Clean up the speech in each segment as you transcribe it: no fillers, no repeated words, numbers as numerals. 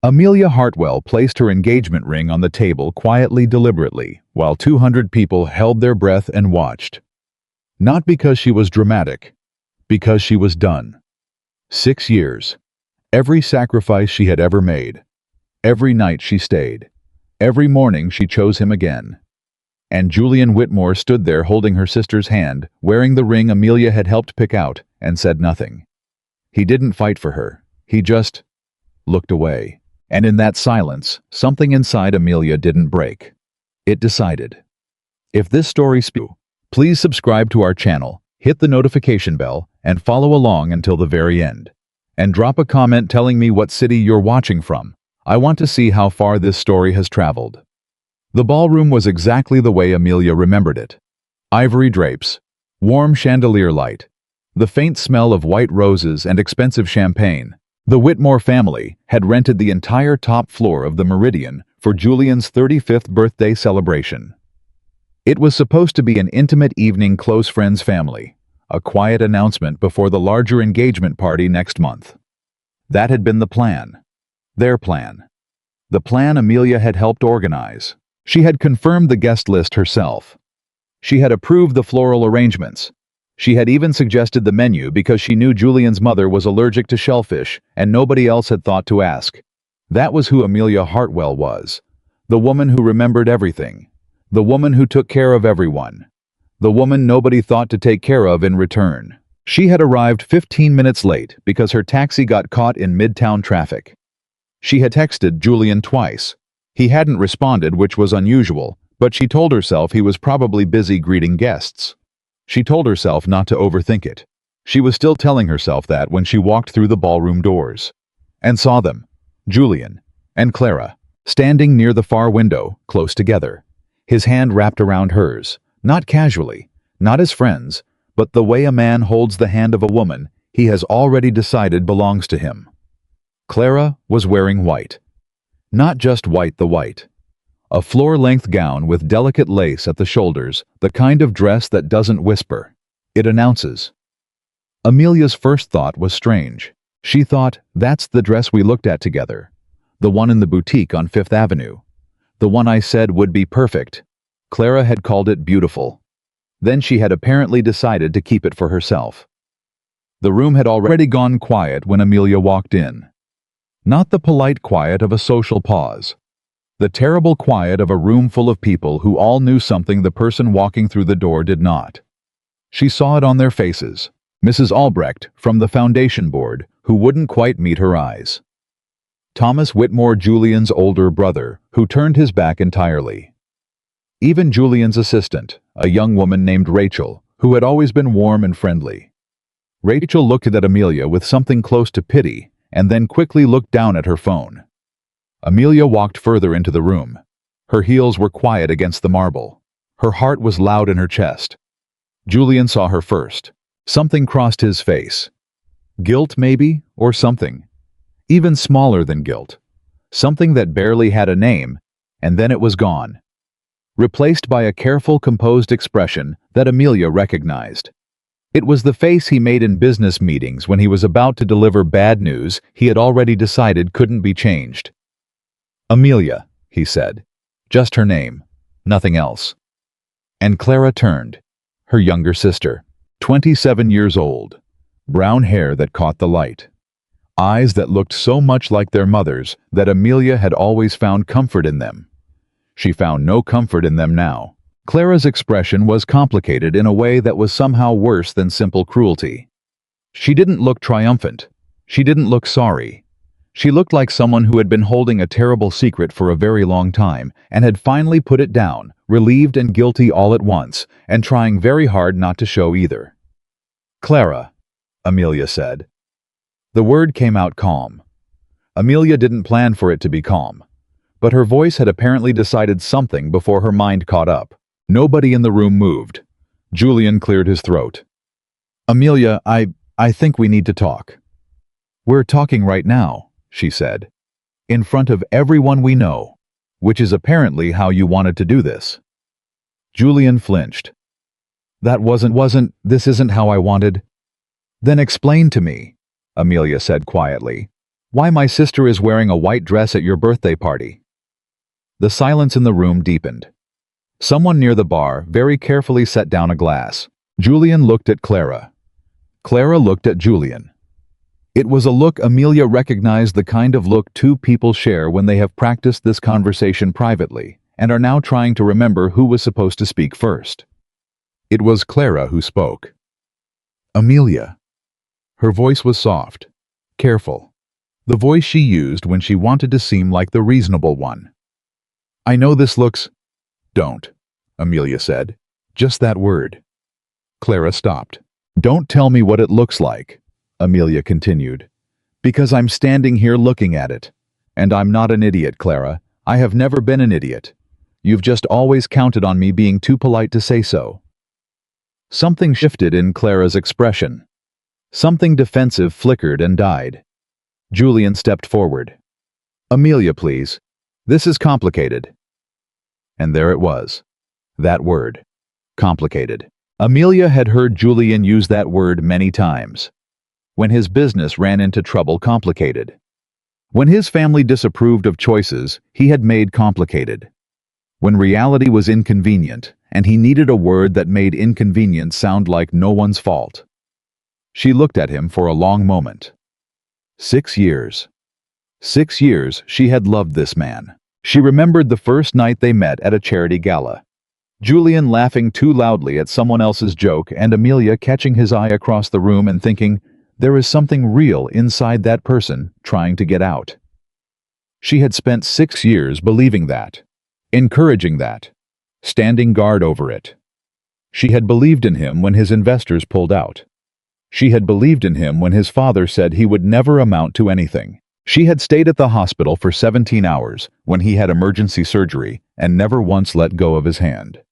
Amelia Hartwell placed her engagement ring on the table quietly, deliberately, while 200 people held their breath and watched. Not because she was dramatic, because she was done. 6 years. Every sacrifice she had ever made. Every night she stayed. Every morning she chose him again. And Julian Whitmore stood there holding her sister's hand, wearing the ring Amelia had helped pick out, and said nothing. He didn't fight for her. He just looked away. And in that silence, something inside Amelia didn't break. It decided. If this story speaks, please subscribe to our channel, hit the notification bell, and follow along until the very end. And drop a comment telling me what city you're watching from. I want to see how far this story has traveled. The ballroom was exactly the way Amelia remembered it. Ivory drapes, warm chandelier light, the faint smell of white roses and expensive champagne. The Whitmore family had rented the entire top floor of the Meridian for Julian's 35th birthday celebration. It was supposed to be an intimate evening, close friends family, a quiet announcement before the larger engagement party next month. That had been the plan. Their plan. The plan Amelia had helped organize. She had confirmed the guest list herself. She had approved the floral arrangements. She had even suggested the menu because she knew Julian's mother was allergic to shellfish and nobody else had thought to ask. That was who Amelia Hartwell was. The woman who remembered everything. The woman who took care of everyone. The woman nobody thought to take care of in return. She had arrived 15 minutes late because her taxi got caught in midtown traffic. She had texted Julian twice. He hadn't responded, which was unusual, but she told herself he was probably busy greeting guests. She told herself not to overthink it. She was still telling herself that when she walked through the ballroom doors and saw them, Julian and Clara, standing near the far window, close together, his hand wrapped around hers, not casually, not as friends, but the way a man holds the hand of a woman he has already decided belongs to him. Clara was wearing white. Not just white, the white. A floor-length gown with delicate lace at the shoulders, the kind of dress that doesn't whisper. It announces. Amelia's first thought was strange. She thought, that's the dress we looked at together. The one in the boutique on Fifth Avenue. The one I said would be perfect. Clara had called it beautiful. Then she had apparently decided to keep it for herself. The room had already gone quiet when Amelia walked in. Not the polite quiet of a social pause. The terrible quiet of a room full of people who all knew something the person walking through the door did not. She saw it on their faces. Mrs. Albrecht, from the foundation board, who wouldn't quite meet her eyes. Thomas Whitmore, Julian's older brother, who turned his back entirely. Even Julian's assistant, a young woman named Rachel, who had always been warm and friendly. Rachel looked at Amelia with something close to pity, and then quickly looked down at her phone. Amelia walked further into the room. Her heels were quiet against the marble. Her heart was loud in her chest. Julian saw her first. Something crossed his face. Guilt, maybe, or something. Even smaller than guilt. Something that barely had a name, and then it was gone. Replaced by a careful, composed expression that Amelia recognized. It was the face he made in business meetings when he was about to deliver bad news he had already decided couldn't be changed. Amelia, he said. Just her name. Nothing else. And Clara turned. Her younger sister. 27 years old. Brown hair that caught the light. Eyes that looked so much like their mother's that Amelia had always found comfort in them. She found no comfort in them now. Clara's expression was complicated in a way that was somehow worse than simple cruelty. She didn't look triumphant. She didn't look sorry. She looked like someone who had been holding a terrible secret for a very long time and had finally put it down, relieved and guilty all at once, and trying very hard not to show either. Clara, Amelia said. The word came out calm. Amelia didn't plan for it to be calm, but her voice had apparently decided something before her mind caught up. Nobody in the room moved. Julian cleared his throat. Amelia, I think we need to talk. We're talking right now, she said. In front of everyone we know, which is apparently how you wanted to do this. Julian flinched. This isn't how I wanted. Then explain to me, Amelia said quietly. Why my sister is wearing a white dress at your birthday party? The silence in the room deepened. Someone near the bar very carefully set down a glass. Julian looked at Clara. Clara looked at Julian. It was a look Amelia recognized, the kind of look two people share when they have practiced this conversation privately and are now trying to remember who was supposed to speak first. It was Clara who spoke. Amelia. Her voice was soft, careful, the voice she used when she wanted to seem like the reasonable one. I know this looks... Don't, Amelia said. Just that word. Clara stopped. Don't tell me what it looks like, Amelia continued, because I'm standing here looking at it. And I'm not an idiot, Clara. I have never been an idiot. You've just always counted on me being too polite to say so. Something shifted in Clara's expression. Something defensive flickered and died. Julian stepped forward. Amelia, please. This is complicated. And there it was. That word. Complicated. Amelia had heard Julian use that word many times. When his business ran into trouble, complicated. When his family disapproved of choices he had made, complicated. When reality was inconvenient, and he needed a word that made inconvenience sound like no one's fault. She looked at him for a long moment. 6 years. 6 years she had loved this man. She remembered the first night they met at a charity gala. Julian laughing too loudly at someone else's joke and Amelia catching his eye across the room and thinking, there is something real inside that person trying to get out. She had spent 6 years believing that, encouraging that, standing guard over it. She had believed in him when his investors pulled out. She had believed in him when his father said he would never amount to anything. She had stayed at the hospital for 17 hours when he had emergency surgery and never once let go of his hand.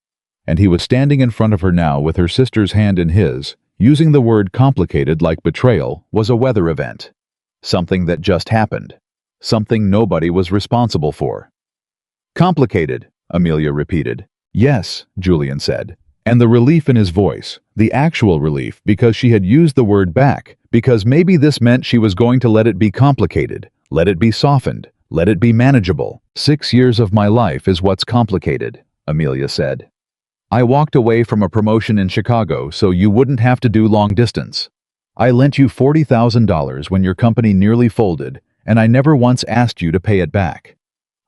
And he was standing in front of her now with her sister's hand in his, using the word complicated like betrayal was a weather event. Something that just happened. Something nobody was responsible for. Complicated, Amelia repeated. Yes, Julian said. And the relief in his voice, the actual relief, because she had used the word back, because maybe this meant she was going to let it be complicated, let it be softened, let it be manageable. 6 years of my life is what's complicated, Amelia said. I walked away from a promotion in Chicago so you wouldn't have to do long distance. I lent you $40,000 when your company nearly folded, and I never once asked you to pay it back.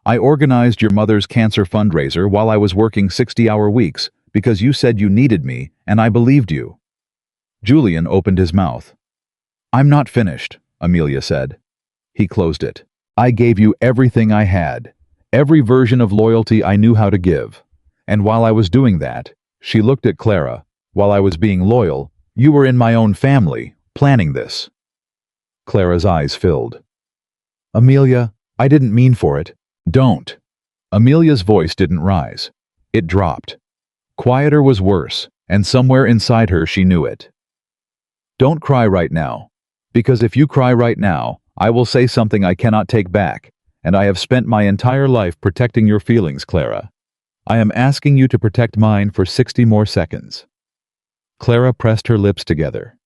I organized your mother's cancer fundraiser while I was working 60-hour weeks because you said you needed me, and I believed you. Julian opened his mouth. I'm not finished, Amelia said. He closed it. I gave you everything I had, every version of loyalty I knew how to give. And while I was doing that, she looked at Clara, while I was being loyal, you were in my own family, planning this. Clara's eyes filled. Amelia, I didn't mean for it. Don't. Amelia's voice didn't rise. It dropped. Quieter was worse, and somewhere inside her she knew it. Don't cry right now, because if you cry right now, I will say something I cannot take back, and I have spent my entire life protecting your feelings, Clara. I am asking you to protect mine for 60 more seconds. Clara pressed her lips together.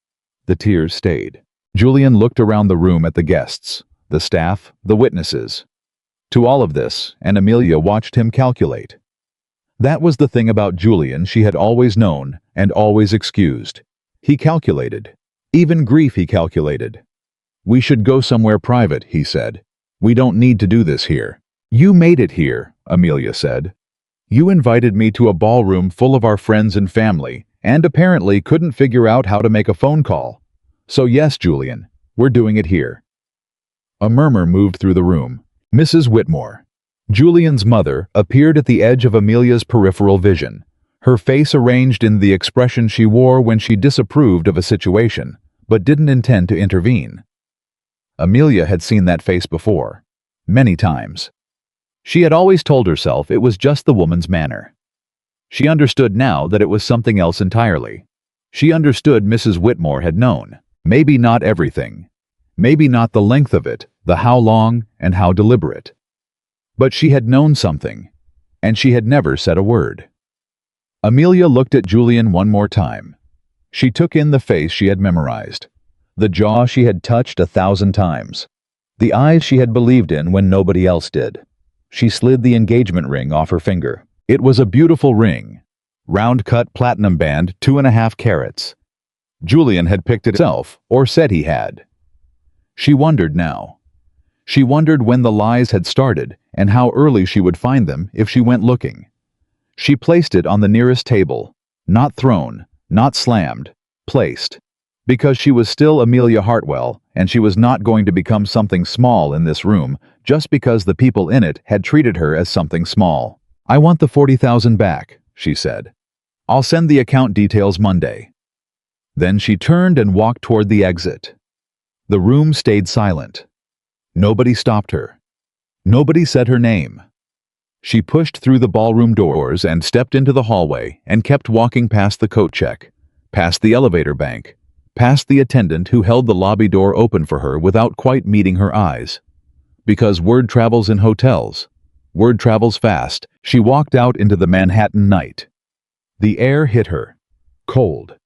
The tears stayed. Julian looked around the room at the guests, the staff, the witnesses. To all of this, and Amelia watched him calculate. That was the thing about Julian she had always known and always excused. He calculated. Even grief he calculated. We should go somewhere private, he said. We don't need to do this here. You made it here, Amelia said. You invited me to a ballroom full of our friends and family, and apparently couldn't figure out how to make a phone call. So yes, Julian, we're doing it here. A murmur moved through the room. Mrs. Whitmore, Julian's mother, appeared at the edge of Amelia's peripheral vision, her face arranged in the expression she wore when she disapproved of a situation, but didn't intend to intervene. Amelia had seen that face before, many times. She had always told herself it was just the woman's manner. She understood now that it was something else entirely. She understood Mrs. Whitmore had known, maybe not everything, maybe not the length of it, the how long and how deliberate. But she had known something, and she had never said a word. Amelia looked at Julian one more time. She took in the face she had memorized, the jaw she had touched 1,000 times, The eyes she had believed in when nobody else did. She slid the engagement ring off her finger. It was a beautiful ring. Round-cut platinum band, 2.5 carats. Julian had picked it himself, or said he had. She wondered now. She wondered when the lies had started and how early she would find them if she went looking. She placed it on the nearest table. Not thrown, not slammed, placed. Because she was still Amelia Hartwell, and she was not going to become something small in this room just because the people in it had treated her as something small. "I want the 40,000 back," she said. "I'll send the account details Monday." Then she turned and walked toward the exit. The room stayed silent. Nobody stopped her. Nobody said her name. She pushed through the ballroom doors and stepped into the hallway and kept walking past the coat check, past the elevator bank, past the attendant who held the lobby door open for her without quite meeting her eyes. Because word travels in hotels. Word travels fast. She walked out into the Manhattan night. The air hit her. Cold.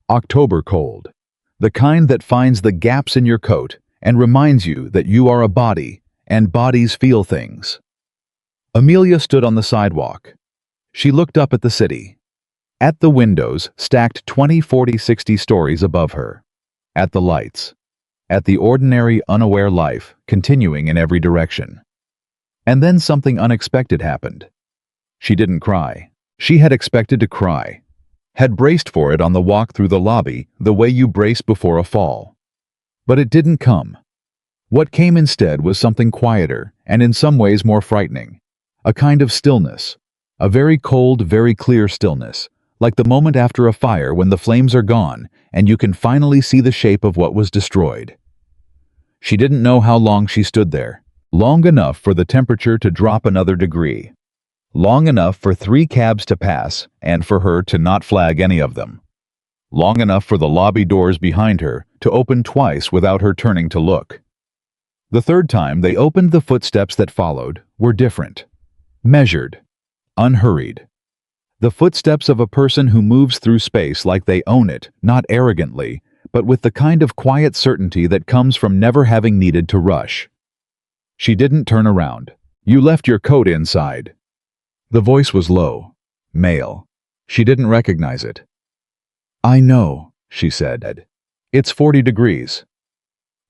October cold. The kind that finds the gaps in your coat and reminds you that you are a body, and bodies feel things. Amelia stood on the sidewalk. She looked up at the city. At the windows, stacked 20, 40, 60 stories above her. At the lights. At the ordinary, unaware life, continuing in every direction. And then something unexpected happened. She didn't cry. She had expected to cry. Had braced for it on the walk through the lobby, the way you brace before a fall. But it didn't come. What came instead was something quieter, and in some ways more frightening. A kind of stillness. A very cold, very clear stillness, like the moment after a fire when the flames are gone and you can finally see the shape of what was destroyed. She didn't know how long she stood there. Long enough for the temperature to drop another degree. Long enough for 3 cabs to pass and for her to not flag any of them. Long enough for the lobby doors behind her to open twice without her turning to look. The third time they opened, the footsteps that followed were different. Measured. Unhurried. The footsteps of a person who moves through space like they own it, not arrogantly, but with the kind of quiet certainty that comes from never having needed to rush. She didn't turn around. "You left your coat inside." The voice was low. Male. She didn't recognize it. "I know," she said. "It's 40 degrees."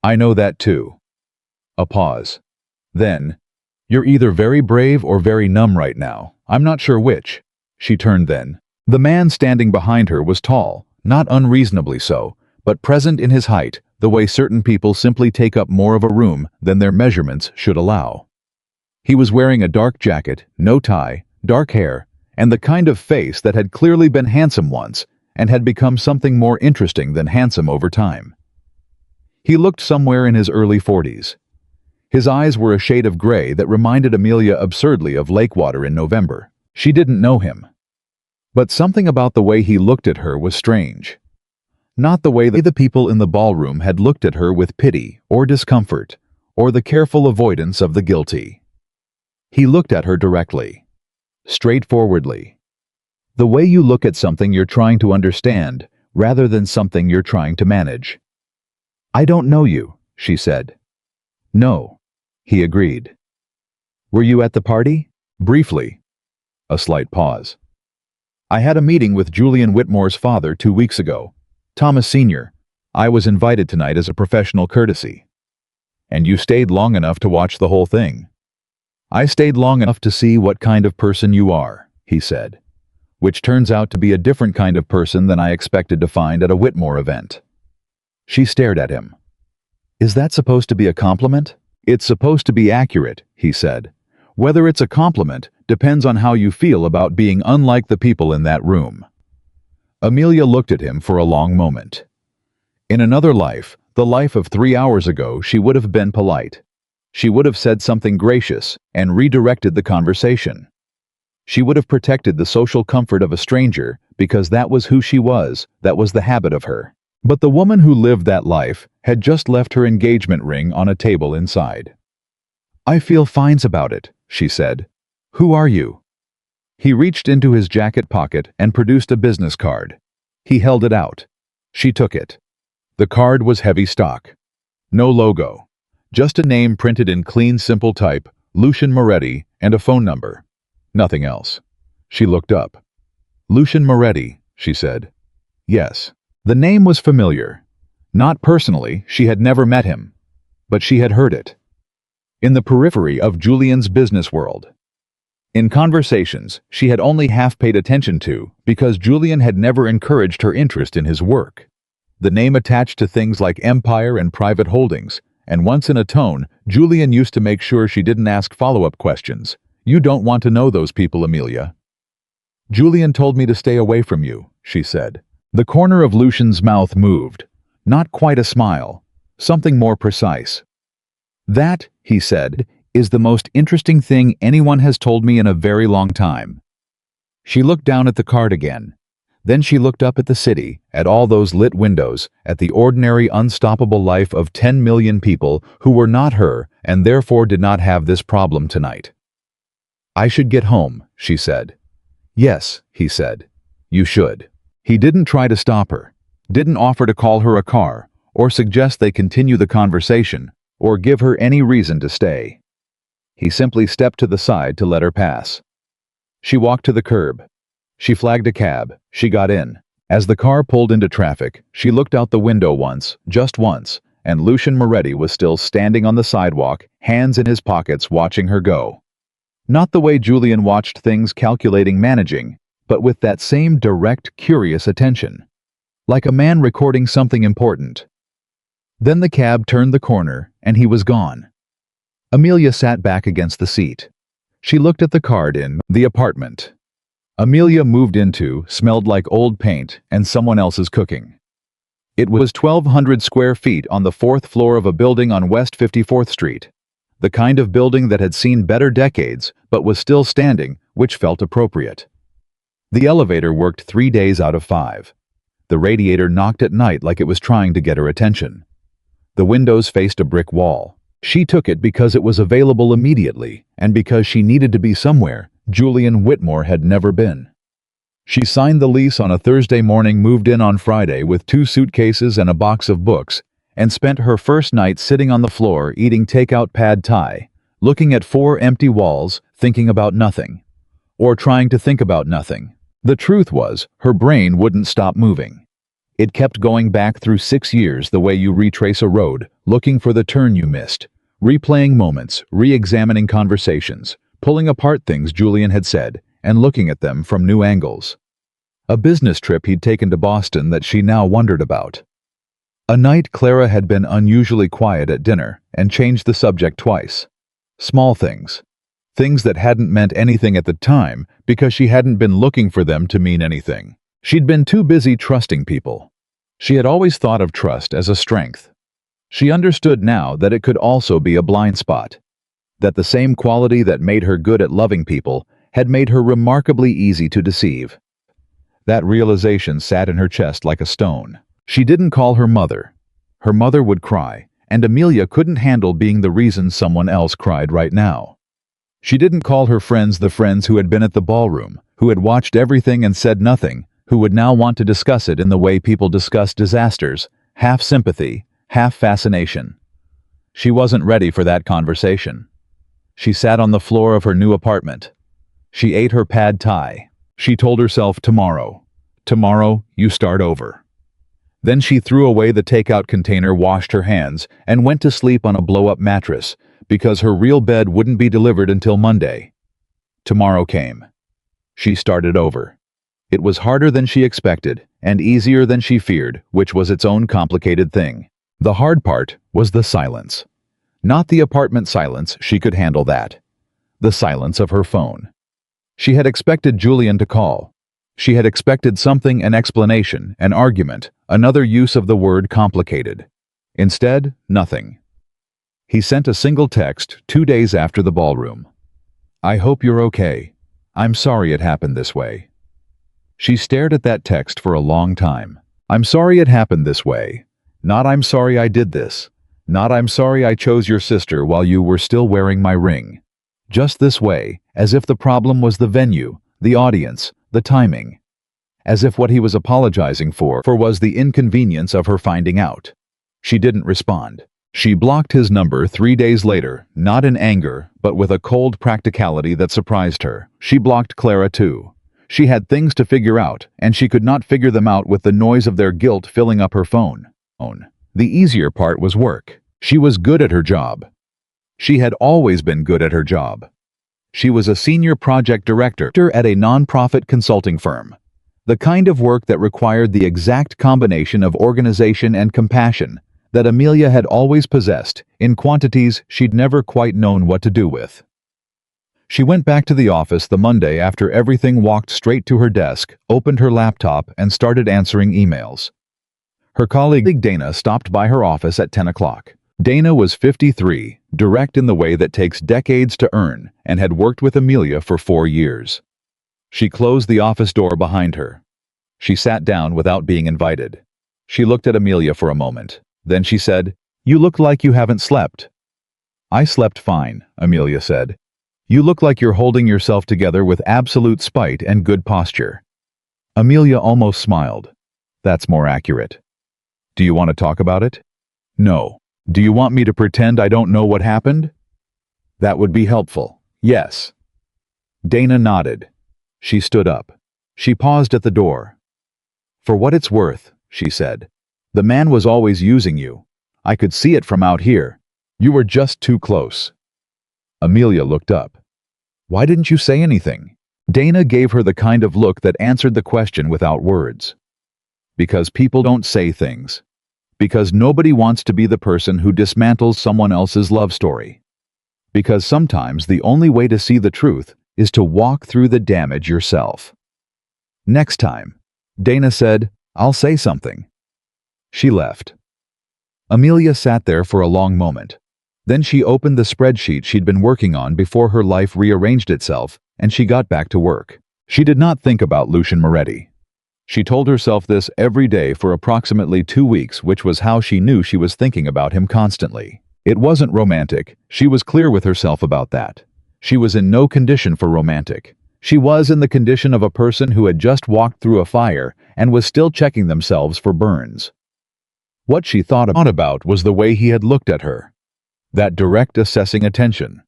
"I know that too." A pause. Then, "You're either very brave or very numb right now. I'm not sure which." She turned then. The man standing behind her was tall, not unreasonably so, but present in his height, the way certain people simply take up more of a room than their measurements should allow. He was wearing a dark jacket, no tie, dark hair, and the kind of face that had clearly been handsome once and had become something more interesting than handsome over time. He looked somewhere in his early 40s. His eyes were a shade of gray that reminded Amelia absurdly of lake water in November. She didn't know him. But something about the way he looked at her was strange. Not the way the people in the ballroom had looked at her with pity or discomfort, or the careful avoidance of the guilty. He looked at her directly. Straightforwardly. The way you look at something you're trying to understand, rather than something you're trying to manage. "I don't know you," she said. "No," he agreed. "Were you at the party?" "Briefly." A slight pause. "I had a meeting with Julian Whitmore's father 2 weeks ago. Thomas Sr. I was invited tonight as a professional courtesy." "And you stayed long enough to watch the whole thing?" "I stayed long enough to see what kind of person you are," he said. "Which turns out to be a different kind of person than I expected to find at a Whitmore event." She stared at him. "Is that supposed to be a compliment?" "It's supposed to be accurate," he said. "Whether it's a compliment depends on how you feel about being unlike the people in that room." Amelia looked at him for a long moment. In another life, the life of 3 hours ago, she would have been polite. She would have said something gracious and redirected the conversation. She would have protected the social comfort of a stranger because that was who she was, that was the habit of her. But the woman who lived that life had just left her engagement ring on a table inside. "I feel fine about it," she said. "Who are you?" He reached into his jacket pocket and produced a business card. He held it out. She took it. The card was heavy stock. No logo. Just a name printed in clean, simple type, Lucian Moretti, and a phone number. Nothing else. She looked up. Lucian Moretti, she said. Yes. The name was familiar. Not personally, she had never met him. But she had heard it. In the periphery of Julian's business world. In conversations she had only half paid attention to because Julian had never encouraged her interest in his work. The name attached to things like empire and private holdings, and once in a tone, Julian used to make sure she didn't ask follow-up questions. You don't want to know those people, Amelia. Julian told me to stay away from you, she said. The corner of Lucian's mouth moved. Not quite a smile. Something more precise. That, he said, is the most interesting thing anyone has told me in a very long time. She looked down at the card again. Then she looked up at the city, at all those lit windows, at the ordinary, unstoppable life of 10 million people who were not her and therefore did not have this problem tonight. I should get home, she said. Yes, he said. You should. He didn't try to stop her, didn't offer to call her a car, or suggest they continue the conversation, or give her any reason to stay. He simply stepped to the side to let her pass. She walked to the curb. She flagged a cab. She got in. As the car pulled into traffic, she looked out the window once, just once, and Lucian Moretti was still standing on the sidewalk, hands in his pockets, watching her go. Not the way Julian watched things, calculating, managing, but with that same direct, curious attention. Like a man recording something important. Then the cab turned the corner, and he was gone. Amelia sat back against the seat. She looked at the card in the apartment. Amelia moved into smelled like old paint and someone else's cooking. It was 1,200 square feet on the 4th floor of a building on West 54th Street. The kind of building that had seen better decades, but was still standing, which felt appropriate. The elevator worked 3 days out of 5. The radiator knocked at night like it was trying to get her attention. The windows faced a brick wall. She took it because it was available immediately, and because she needed to be somewhere Julian Whitmore had never been. She signed the lease on a Thursday morning, moved in on Friday with 2 suitcases and a box of books, and spent her first night sitting on the floor eating takeout pad thai, looking at 4 empty walls, thinking about nothing. Or trying to think about nothing. The truth was, her brain wouldn't stop moving. It kept going back through 6 years the way you retrace a road, looking for the turn you missed, replaying moments, re-examining conversations, pulling apart things Julian had said, and looking at them from new angles. A business trip he'd taken to Boston that she now wondered about. A night Clara had been unusually quiet at dinner and changed the subject twice. Small things. Things that hadn't meant anything at the time because she hadn't been looking for them to mean anything. She'd been too busy trusting people. She had always thought of trust as a strength. She understood now that it could also be a blind spot. That the same quality that made her good at loving people had made her remarkably easy to deceive. That realization sat in her chest like a stone. She didn't call her mother. Her mother would cry, and Amelia couldn't handle being the reason someone else cried right now. She didn't call her friends the friends who had been at the ballroom, who had watched everything and said nothing, who would now want to discuss it in the way people discuss disasters, half sympathy, half fascination. She wasn't ready for that conversation. She sat on the floor of her new apartment. She ate her pad thai. She told herself, tomorrow, you start over. Then she threw away the takeout container, washed her hands, and went to sleep on a blow-up mattress because her real bed wouldn't be delivered until Monday. Tomorrow came. She started over. It was harder than she expected and easier than she feared, which was its own complicated thing. The hard part was the silence. Not the apartment silence, she could handle that. The silence of her phone. She had expected Julian to call. She had expected something, an explanation, an argument, another use of the word complicated. Instead, nothing. He sent a single text 2 days after the ballroom. I hope you're okay. I'm sorry it happened this way. She stared at that text for a long time. I'm sorry it happened this way. Not I'm sorry I did this. Not I'm sorry I chose your sister while you were still wearing my ring. Just this way, as if the problem was the venue, the audience, the timing. As if what he was apologizing for was the inconvenience of her finding out. She didn't respond. She blocked his number 3 days later, not in anger, but with a cold practicality that surprised her. She blocked Clara too. She had things to figure out, and she could not figure them out with the noise of their guilt filling up her phone. The easier part was work. She was good at her job. She had always been good at her job. She was a senior project director at a non-profit consulting firm. The kind of work that required the exact combination of organization and compassion that Amelia had always possessed, in quantities she'd never quite known what to do with. She went back to the office the Monday after everything, walked straight to her desk, opened her laptop, and started answering emails. Her colleague Dana stopped by her office at 10 o'clock. Dana was 53, direct in the way that takes decades to earn, and had worked with Amelia for 4 years. She closed the office door behind her. She sat down without being invited. She looked at Amelia for a moment. Then she said, "You look like you haven't slept." "I slept fine," Amelia said. "You look like you're holding yourself together with absolute spite and good posture." Amelia almost smiled. "That's more accurate." "Do you want to talk about it?" "No." "Do you want me to pretend I don't know what happened?" "That would be helpful." "Yes." Dana nodded. She stood up. She paused at the door. "For what it's worth," she said, "the man was always using you. I could see it from out here. You were just too close." Amelia looked up. "Why didn't you say anything?" Dana gave her the kind of look that answered the question without words. "Because people don't say things. Because nobody wants to be the person who dismantles someone else's love story. Because sometimes the only way to see the truth is to walk through the damage yourself." "Next time," Dana said, "I'll say something." She left. Amelia sat there for a long moment. Then she opened the spreadsheet she'd been working on before her life rearranged itself, and she got back to work. She did not think about Lucian Moretti. She told herself this every day for approximately 2 weeks, which was how she knew she was thinking about him constantly. It wasn't romantic. She was clear with herself about that. She was in no condition for romantic. She was in the condition of a person who had just walked through a fire and was still checking themselves for burns. What she thought about was the way he had looked at her. That direct assessing attention.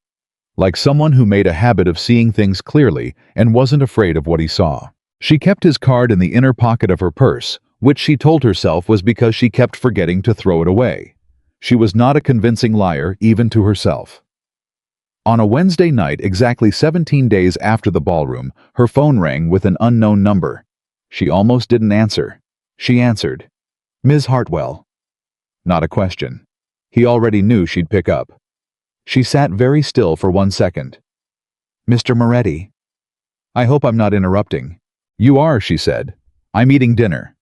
Like someone who made a habit of seeing things clearly and wasn't afraid of what he saw. She kept his card in the inner pocket of her purse, which she told herself was because she kept forgetting to throw it away. She was not a convincing liar, even to herself. On a Wednesday night, exactly 17 days after the ballroom, her phone rang with an unknown number. She almost didn't answer. She answered. "Ms. Hartwell." Not a question. He already knew she'd pick up. She sat very still for 1 second. "Mr. Moretti." "I hope I'm not interrupting." "You are," she said. "I'm eating dinner."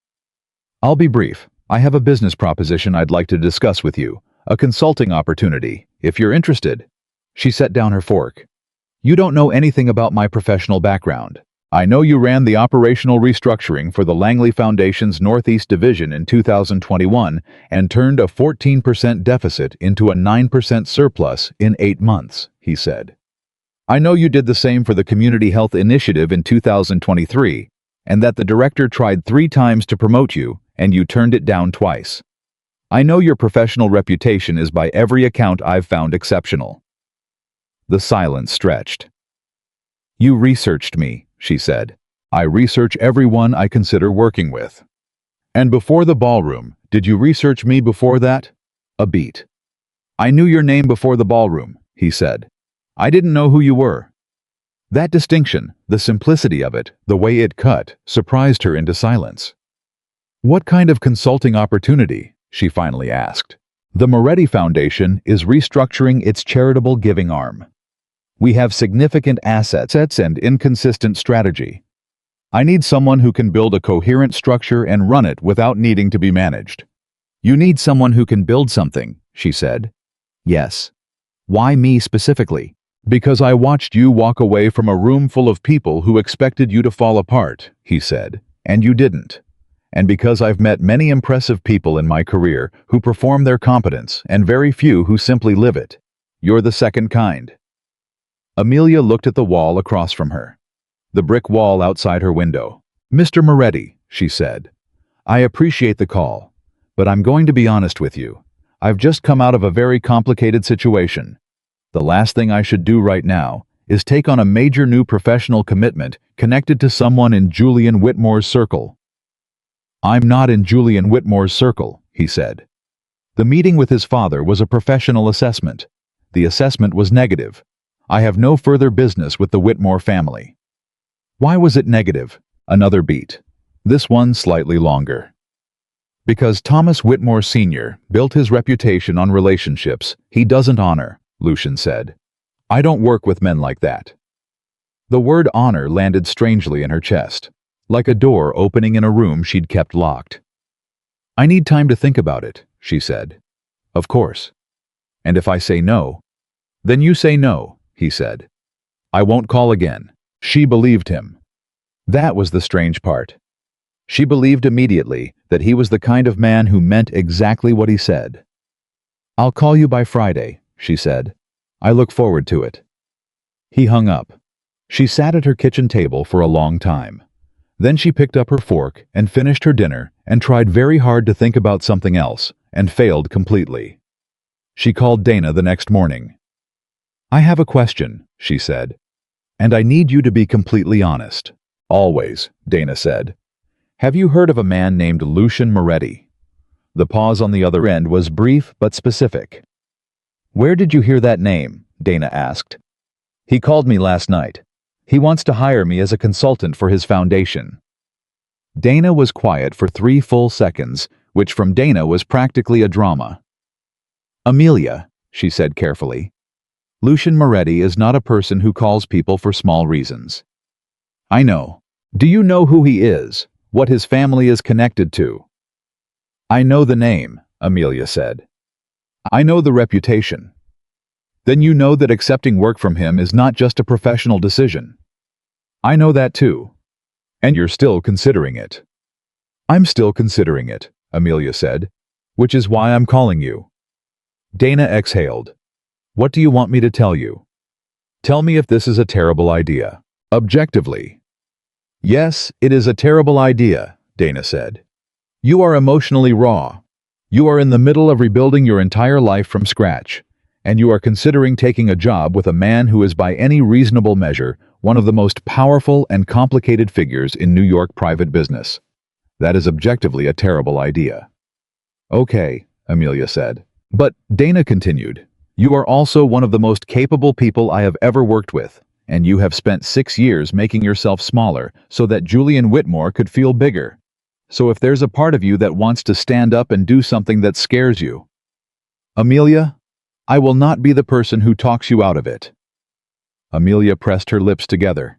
"I'll be brief. I have a business proposition I'd like to discuss with you, a consulting opportunity, if you're interested." She set down her fork. "You don't know anything about my professional background. I know you ran the operational restructuring for the Langley Foundation's Northeast Division in 2021 and turned a 14% deficit into a 9% surplus in 8 months, he said. I know you did the same for the Community Health Initiative in 2023, and that the director tried 3 times to promote you, and you turned it down twice. I know your professional reputation is by every account I've found exceptional. The silence stretched. You researched me, she said. I research everyone I consider working with. And before the ballroom, did you research me before that? A beat. I knew your name before the ballroom, he said. I didn't know who you were. That distinction, the simplicity of it, the way it cut, surprised her into silence. What kind of consulting opportunity? She finally asked. The Moretti Foundation is restructuring its charitable giving arm. We have significant assets and inconsistent strategy. I need someone who can build a coherent structure and run it without needing to be managed. You need someone who can build something, she said. Yes. Why me specifically? Because I watched you walk away from a room full of people who expected you to fall apart, he said, and you didn't. And because I've met many impressive people in my career who perform their competence and very few who simply live it. You're the second kind. Amelia looked at the wall across from her. The brick wall outside her window. Mr. Moretti, she said, I appreciate the call, but I'm going to be honest with you. I've just come out of a very complicated situation. The last thing I should do right now is take on a major new professional commitment connected to someone in Julian Whitmore's circle." "I'm not in Julian Whitmore's circle," he said. The meeting with his father was a professional assessment. The assessment was negative. "I have no further business with the Whitmore family." Why was it negative? Another beat. This one slightly longer. "Because Thomas Whitmore Sr. built his reputation on relationships he doesn't honor," Lucian said. "I don't work with men like that." The word honor landed strangely in her chest, like a door opening in a room she'd kept locked. "I need time to think about it," she said. "Of course. And if I say no?" "Then you say no," he said. "I won't call again." She believed him. That was the strange part. She believed immediately that he was the kind of man who meant exactly what he said. "I'll call you by Friday," she said. "I look forward to it." He hung up. She sat at her kitchen table for a long time. Then she picked up her fork and finished her dinner and tried very hard to think about something else and failed completely. She called Dana the next morning. "I have a question," she said. "And I need you to be completely honest." "Always," Dana said. "Have you heard of a man named Lucian Moretti?" The pause on the other end was brief but specific. "Where did you hear that name?" Dana asked. "He called me last night. He wants to hire me as a consultant for his foundation." Dana was quiet for 3 full seconds, which from Dana was practically a drama. "Amelia," she said carefully, "Lucian Moretti is not a person who calls people for small reasons." "I know. Do you know who he is? What his family is connected to?" "I know the name," Amelia said. "I know the reputation." "Then you know that accepting work from him is not just a professional decision." "I know that too." "And you're still considering it." "I'm still considering it," Amelia said, "which is why I'm calling you." Dana exhaled. "What do you want me to tell you?" "Tell me if this is a terrible idea. Objectively." "Yes, it is a terrible idea," Dana said. "You are emotionally raw. You are in the middle of rebuilding your entire life from scratch, and you are considering taking a job with a man who is by any reasonable measure one of the most powerful and complicated figures in New York private business. That is objectively a terrible idea." "Okay," Amelia said. "But," Dana continued, "you are also one of the most capable people I have ever worked with, and you have spent 6 years making yourself smaller so that Julian Whitmore could feel bigger. So if there's a part of you that wants to stand up and do something that scares you, Amelia, I will not be the person who talks you out of it." Amelia pressed her lips together.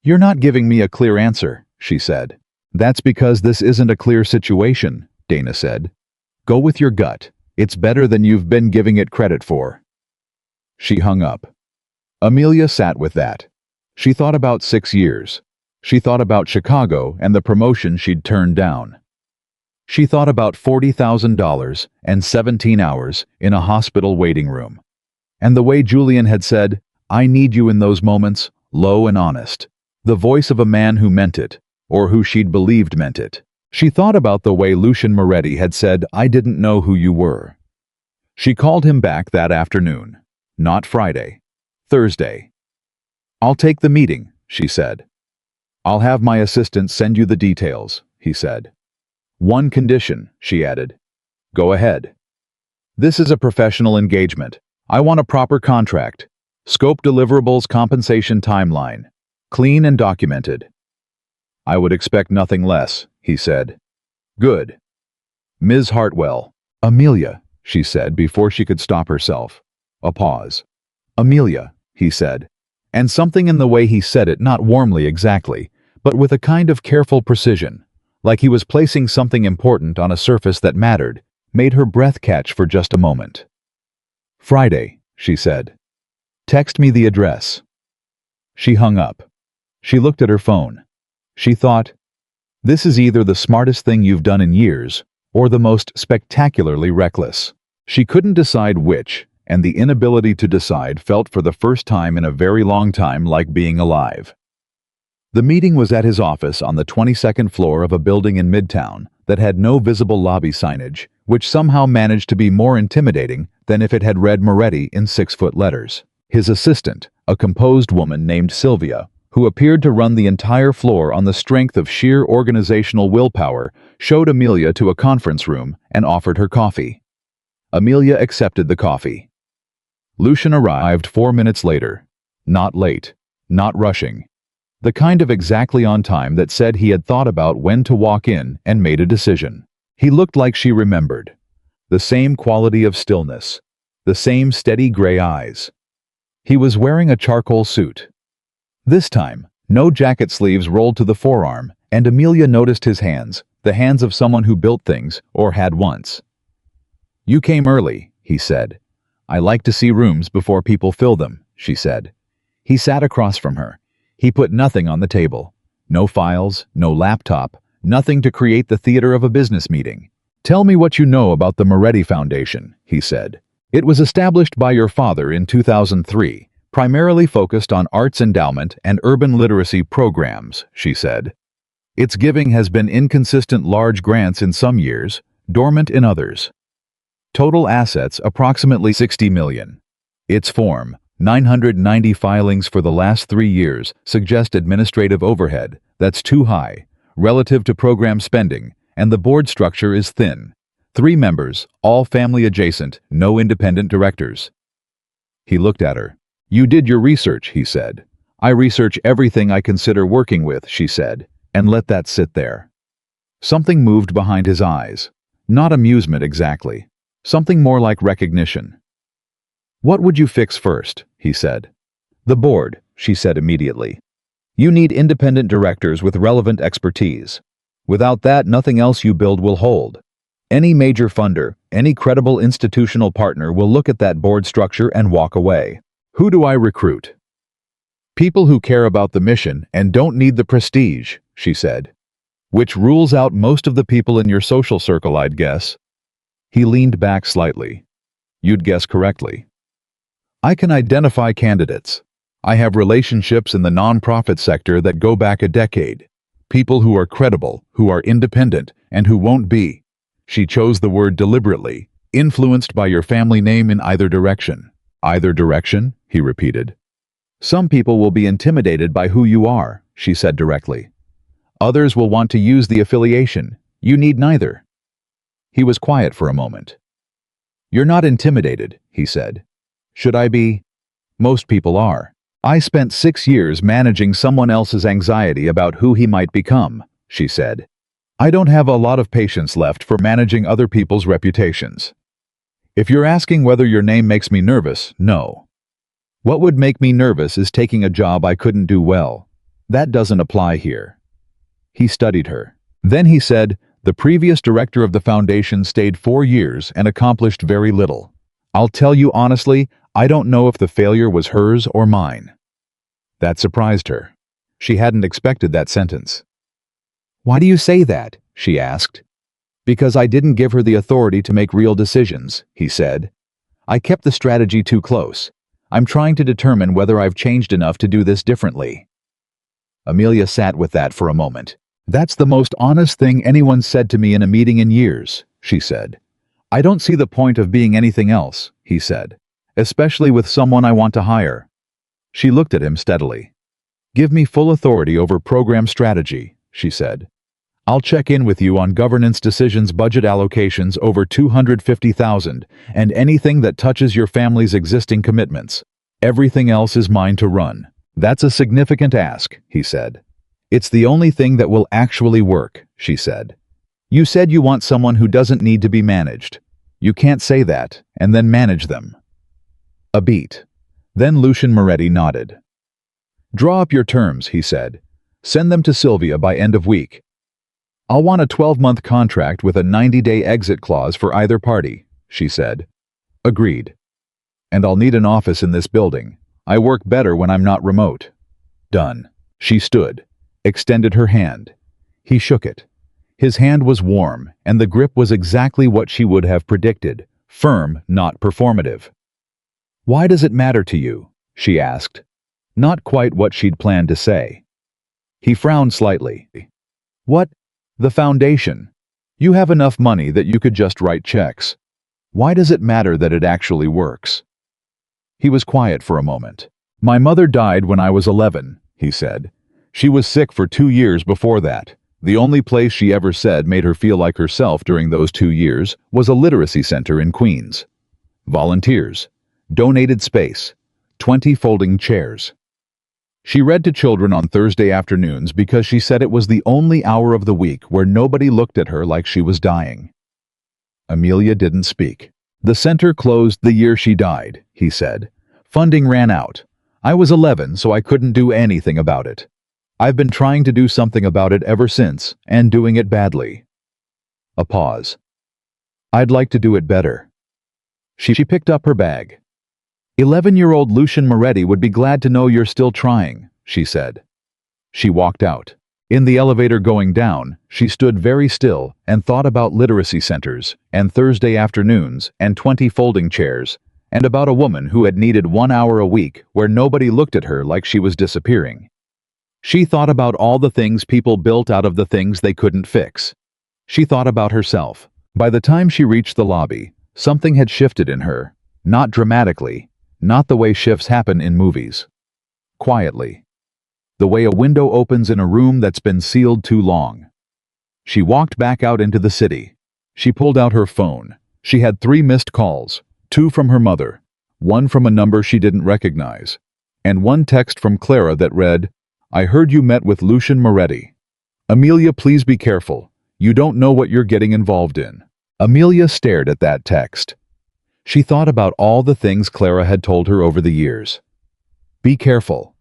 "You're not giving me a clear answer," she said. "That's because this isn't a clear situation," Dana said. "Go with your gut. It's better than you've been giving it credit for." She hung up. Amelia sat with that. She thought about 6 years. She thought about Chicago and the promotion she'd turned down. She thought about $40,000 and 17 hours in a hospital waiting room. And the way Julian had said, "I need you" in those moments, low and honest. The voice of a man who meant it, or who she'd believed meant it. She thought about the way Lucian Moretti had said, "I didn't know who you were." She called him back that afternoon. Not Friday. Thursday. "I'll take the meeting," she said. "I'll have my assistant send you the details," he said. "One condition," she added. "Go ahead. This is a professional engagement. I want a proper contract. Scope, deliverables, compensation, timeline. Clean and documented." "I would expect nothing less," he said. "Good. Ms. Hartwell." "Amelia," she said before she could stop herself. A pause. "Amelia," he said. And something in the way he said it, not warmly exactly, but with a kind of careful precision, like he was placing something important on a surface that mattered, made her breath catch for just a moment. "Friday," she said. "Text me the address." She hung up. She looked at her phone. She thought, "This is either the smartest thing you've done in years, or the most spectacularly reckless." She couldn't decide which, and the inability to decide felt for the first time in a very long time like being alive. The meeting was at his office on the 22nd floor of a building in Midtown that had no visible lobby signage, which somehow managed to be more intimidating than if it had read Moretti in 6-foot letters. His assistant, a composed woman named Sylvia, who appeared to run the entire floor on the strength of sheer organizational willpower, showed Amelia to a conference room and offered her coffee. Amelia accepted the coffee. Lucian arrived 4 minutes later. Not late, not rushing. The kind of exactly on time that said he had thought about when to walk in and made a decision. He looked like she remembered. The same quality of stillness. The same steady gray eyes. He was wearing a charcoal suit. This time, no jacket sleeves rolled to the forearm, and Amelia noticed his hands, the hands of someone who built things, or had once. "You came early," he said. "I like to see rooms before people fill them," she said. He sat across from her. He put nothing on the table. No files, no laptop, nothing to create the theater of a business meeting. "Tell me what you know about the Moretti Foundation," he said. "It was established by your father in 2003, primarily focused on arts endowment and urban literacy programs," she said. "Its giving has been inconsistent, large grants in some years, dormant in others. Total assets approximately 60 million. Its form, 990 filings for the last 3 years, suggest administrative overhead that's too high, relative to program spending, and the board structure is thin. 3 members, all family adjacent, no independent directors." He looked at her. "You did your research," he said. "I research everything I consider working with," she said, and let that sit there. Something moved behind his eyes. Not amusement exactly. Something more like recognition. "What would you fix first?" he said. "The board," she said immediately. "You need independent directors with relevant expertise. Without that, nothing else you build will hold. Any major funder, any credible institutional partner will look at that board structure and walk away. Who do I recruit?" "People who care about the mission and don't need the prestige," she said. "Which rules out most of the people in your social circle, I'd guess." He leaned back slightly. "You'd guess correctly. I can identify candidates. I have relationships in the nonprofit sector that go back a decade. People who are credible, who are independent, and who won't be," she chose the word deliberately, "influenced by your family name in either direction." "Either direction?" he repeated. "Some people will be intimidated by who you are," she said directly. "Others will want to use the affiliation. You need neither." He was quiet for a moment. "You're not intimidated," he said. "Should I be?" "Most people are. I spent 6 years managing someone else's anxiety about who he might become," she said. "I don't have a lot of patience left for managing other people's reputations. If you're asking whether your name makes me nervous, no. What would make me nervous is taking a job I couldn't do well. That doesn't apply here." He studied her. Then he said, "The previous director of the foundation stayed 4 years and accomplished very little. I'll tell you honestly, I don't know if the failure was hers or mine." That surprised her. She hadn't expected that sentence. "Why do you say that?" she asked. "Because I didn't give her the authority to make real decisions," he said. "I kept the strategy too close. I'm trying to determine whether I've changed enough to do this differently." Amelia sat with that for a moment. "That's the most honest thing anyone said to me in a meeting in years," she said. "I don't see the point of being anything else," he said. "Especially with someone I want to hire." She looked at him steadily. "Give me full authority over program strategy," she said. "I'll check in with you on governance decisions, budget allocations over $250,000, and anything that touches your family's existing commitments. Everything else is mine to run." "That's a significant ask," he said. "It's the only thing that will actually work," she said. "You said you want someone who doesn't need to be managed. You can't say that, and then manage them." A beat. Then Lucian Moretti nodded. "Draw up your terms," he said. "Send them to Sylvia by end of week. I'll want a 12-month contract with a 90-day exit clause for either party," she said. "Agreed. And I'll need an office in this building. I work better when I'm not remote." "Done." She stood, extended her hand. He shook it. His hand was warm, and the grip was exactly what she would have predicted, firm, not performative. "Why does it matter to you?" she asked. Not quite what she'd planned to say. He frowned slightly. What? The foundation. You have enough money that you could just write checks. Why does it matter that it actually works? He was quiet for a moment. My mother died when I was 11, he said. She was sick for 2 years before that. The only place she ever said made her feel like herself during those 2 years was a literacy center in Queens. Volunteers. Donated space. 20 folding chairs. She read to children on Thursday afternoons because she said it was the only hour of the week where nobody looked at her like she was dying. Amelia didn't speak. The center closed the year she died, he said. Funding ran out. I was 11, so I couldn't do anything about it. I've been trying to do something about it ever since, and doing it badly. A pause. I'd like to do it better. She picked up her bag. 11-year-old Lucian Moretti would be glad to know you're still trying, she said. She walked out. In the elevator going down, she stood very still and thought about literacy centers, and Thursday afternoons, and 20 folding chairs, and about a woman who had needed 1 hour a week where nobody looked at her like she was disappearing. She thought about all the things people built out of the things they couldn't fix. She thought about herself. By the time she reached the lobby, something had shifted in her, not dramatically, not the way shifts happen in movies. Quietly. The way a window opens in a room that's been sealed too long. She walked back out into the city. She pulled out her phone. She had 3 missed calls, 2 from her mother, 1 from a number she didn't recognize, and 1 text from Clara that read, I heard you met with Lucian Moretti. Amelia, please be careful. You don't know what you're getting involved in. Amelia stared at that text. She thought about all the things Clara had told her over the years. Be careful.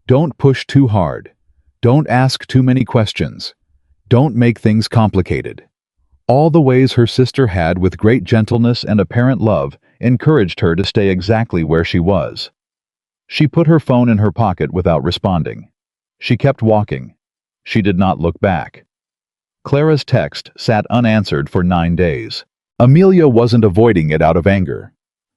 Don't push too hard. Don't ask too many questions. Don't make things complicated. All the ways her sister had, with great gentleness and apparent love, encouraged her to stay exactly where she was. She put her phone in her pocket without responding. She kept walking. She did not look back. Clara's text sat unanswered for 9 days. Amelia wasn't avoiding it out of anger.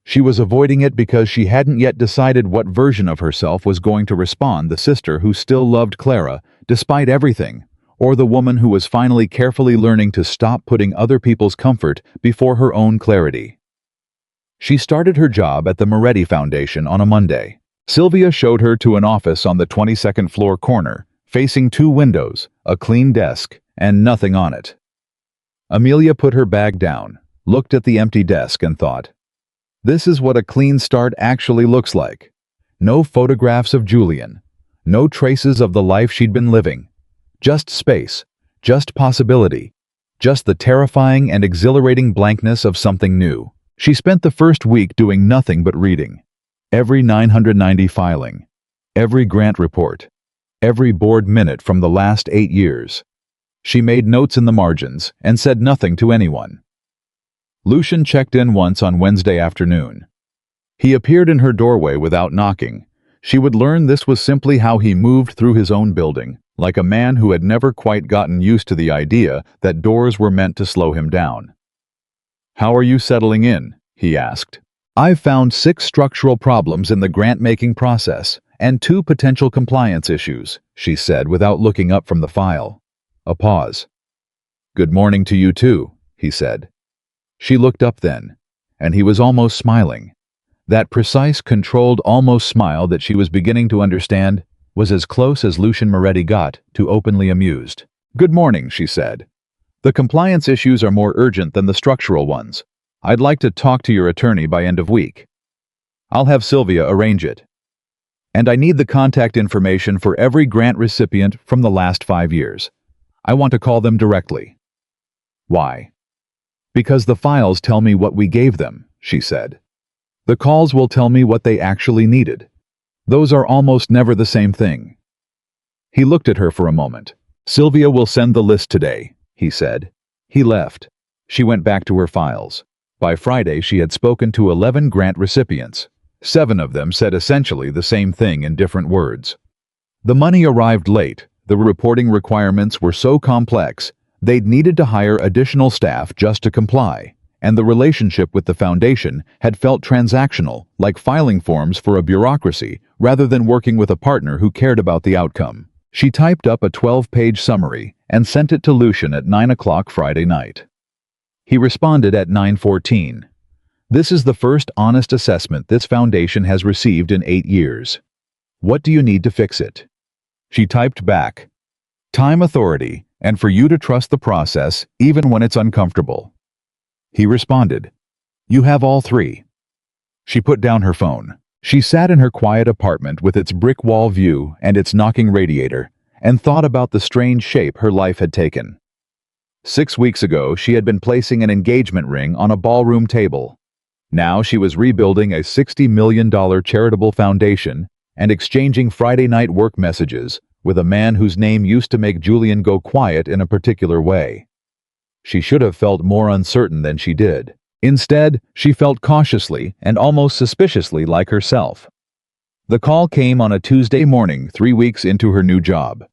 She was avoiding it because she hadn't yet decided what version of herself was going to respond: the sister who still loved Clara, despite everything, or the woman who was finally carefully learning to stop putting other people's comfort before her own clarity. She started her job at the Moretti Foundation on a Monday. Sylvia showed her to an office on the 22nd floor corner, facing 2 windows, a clean desk, and nothing on it. Amelia put her bag down, looked at the empty desk, and thought, this is what a clean start actually looks like. No photographs of Julian, no traces of the life she'd been living. Just space, just possibility, just the terrifying and exhilarating blankness of something new. She spent the first week doing nothing but reading. Every 990 filing, every grant report, every board minute from the last 8 years. She made notes in the margins and said nothing to anyone. Lucian checked in once on Wednesday afternoon. He appeared in her doorway without knocking. She would learn this was simply how he moved through his own building, like a man who had never quite gotten used to the idea that doors were meant to slow him down. How are you settling in? He asked. I've found 6 structural problems in the grant-making process and 2 potential compliance issues, she said without looking up from the file. A pause. Good morning to you too, he said. She looked up then, and he was almost smiling. That precise, controlled, almost smile that she was beginning to understand was as close as Lucian Moretti got to openly amused. Good morning, she said. The compliance issues are more urgent than the structural ones. I'd like to talk to your attorney by end of week. I'll have Sylvia arrange it. And I need the contact information for every grant recipient from the last 5 years. I want to call them directly. Why? Because the files tell me what we gave them, she said. The calls will tell me what they actually needed. Those are almost never the same thing. He looked at her for a moment. Sylvia will send the list today, he said. He left. She went back to her files. By Friday, she had spoken to 11 grant recipients. 7 of them said essentially the same thing in different words. The money arrived late. The reporting requirements were so complex, they'd needed to hire additional staff just to comply, and the relationship with the foundation had felt transactional, like filing forms for a bureaucracy, rather than working with a partner who cared about the outcome. She typed up a 12-page summary and sent it to Lucian at 9 o'clock Friday night. He responded at 9:14. This is the first honest assessment this foundation has received in 8 years. What do you need to fix it? She typed back, time, authority, and for you to trust the process even when it's uncomfortable. He responded, you have all three. She put down her phone. She sat in her quiet apartment with its brick wall view and its knocking radiator and thought about the strange shape her life had taken. 6 weeks ago, she had been placing an engagement ring on a ballroom table. Now she was rebuilding a $60 million charitable foundation and exchanging Friday night work messages with a man whose name used to make Julian go quiet in a particular way. She should have felt more uncertain than she did. Instead, she felt cautiously and almost suspiciously like herself. The call came on a Tuesday morning 3 weeks into her new job.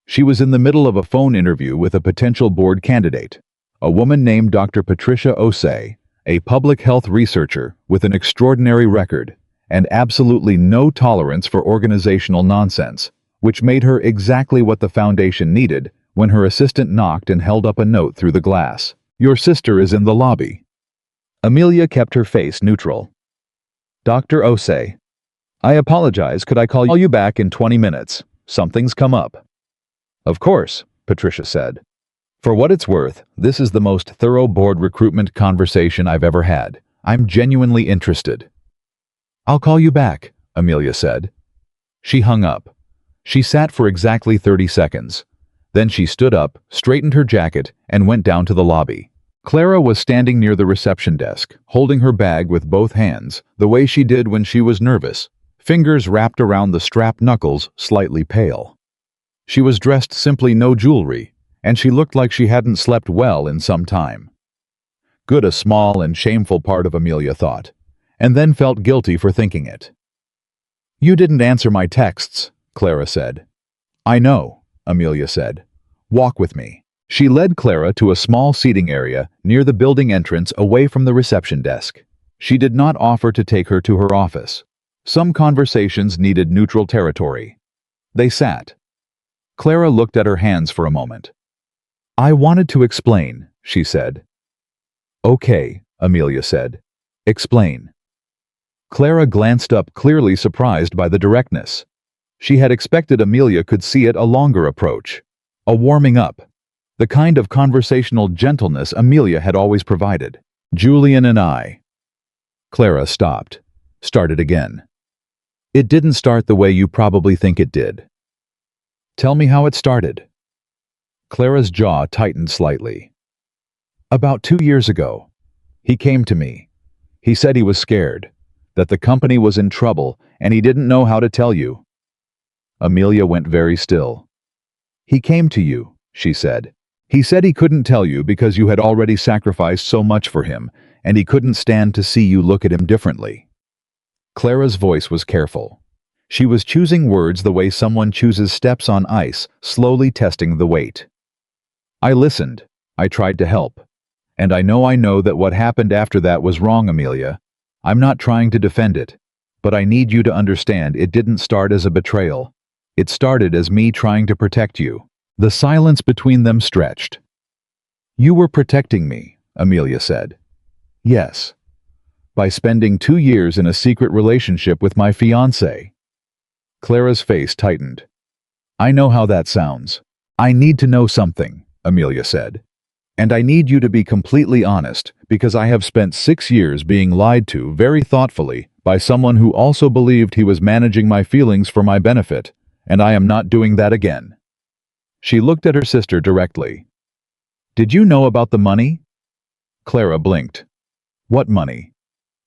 She was in the middle of a phone interview with a potential board candidate, a woman named Dr. Patricia Osei, a public health researcher with an extraordinary record and absolutely no tolerance for organizational nonsense, which made her exactly what the foundation needed when her assistant knocked and held up a note through the glass. Your sister is in the lobby. Amelia kept her face neutral. Dr. Osei, I apologize, could I call you back in 20 minutes? Something's come up. Of course, Patricia said. For what it's worth, this is the most thorough board recruitment conversation I've ever had. I'm genuinely interested. I'll call you back, Amelia said. She hung up. She sat for exactly 30 seconds. Then she stood up, straightened her jacket, and went down to the lobby. Clara was standing near the reception desk, holding her bag with both hands, the way she did when she was nervous, fingers wrapped around the strapped knuckles, slightly pale. She was dressed simply, no jewelry, and she looked like she hadn't slept well in some time. Good, a small and shameful part of Amelia thought, and then felt guilty for thinking it. You didn't answer my texts, Clara said. I know, Amelia said. Walk with me. She led Clara to a small seating area near the building entrance away from the reception desk. She did not offer to take her to her office. Some conversations needed neutral territory. They sat. Clara looked at her hands for a moment. I wanted to explain, she said. Okay, Amelia said. Explain. Clara glanced up, clearly surprised by the directness. She had expected Amelia could see it a longer approach, a warming up. The kind of conversational gentleness Amelia had always provided. Julian and I. Clara stopped, started again. It didn't start the way you probably think it did. Tell me how it started. Clara's jaw tightened slightly. About 2 years ago, he came to me. He said he was scared, that the company was in trouble, and he didn't know how to tell you. Amelia went very still. He came to you, she said. He said he couldn't tell you because you had already sacrificed so much for him, and he couldn't stand to see you look at him differently. Clara's voice was careful. She was choosing words the way someone chooses steps on ice, slowly testing the weight. I listened. I tried to help. And I know that what happened after that was wrong, Amelia. I'm not trying to defend it. But I need you to understand it didn't start as a betrayal. It started as me trying to protect you. The silence between them stretched. You were protecting me, Amelia said. Yes. By spending 2 years in a secret relationship with my fiancé. Clara's face tightened. I know how that sounds. I need to know something, Amelia said. And I need you to be completely honest, because I have spent 6 years being lied to very thoughtfully by someone who also believed he was managing my feelings for my benefit, and I am not doing that again. She looked at her sister directly. Did you know about the money? Clara blinked. What money?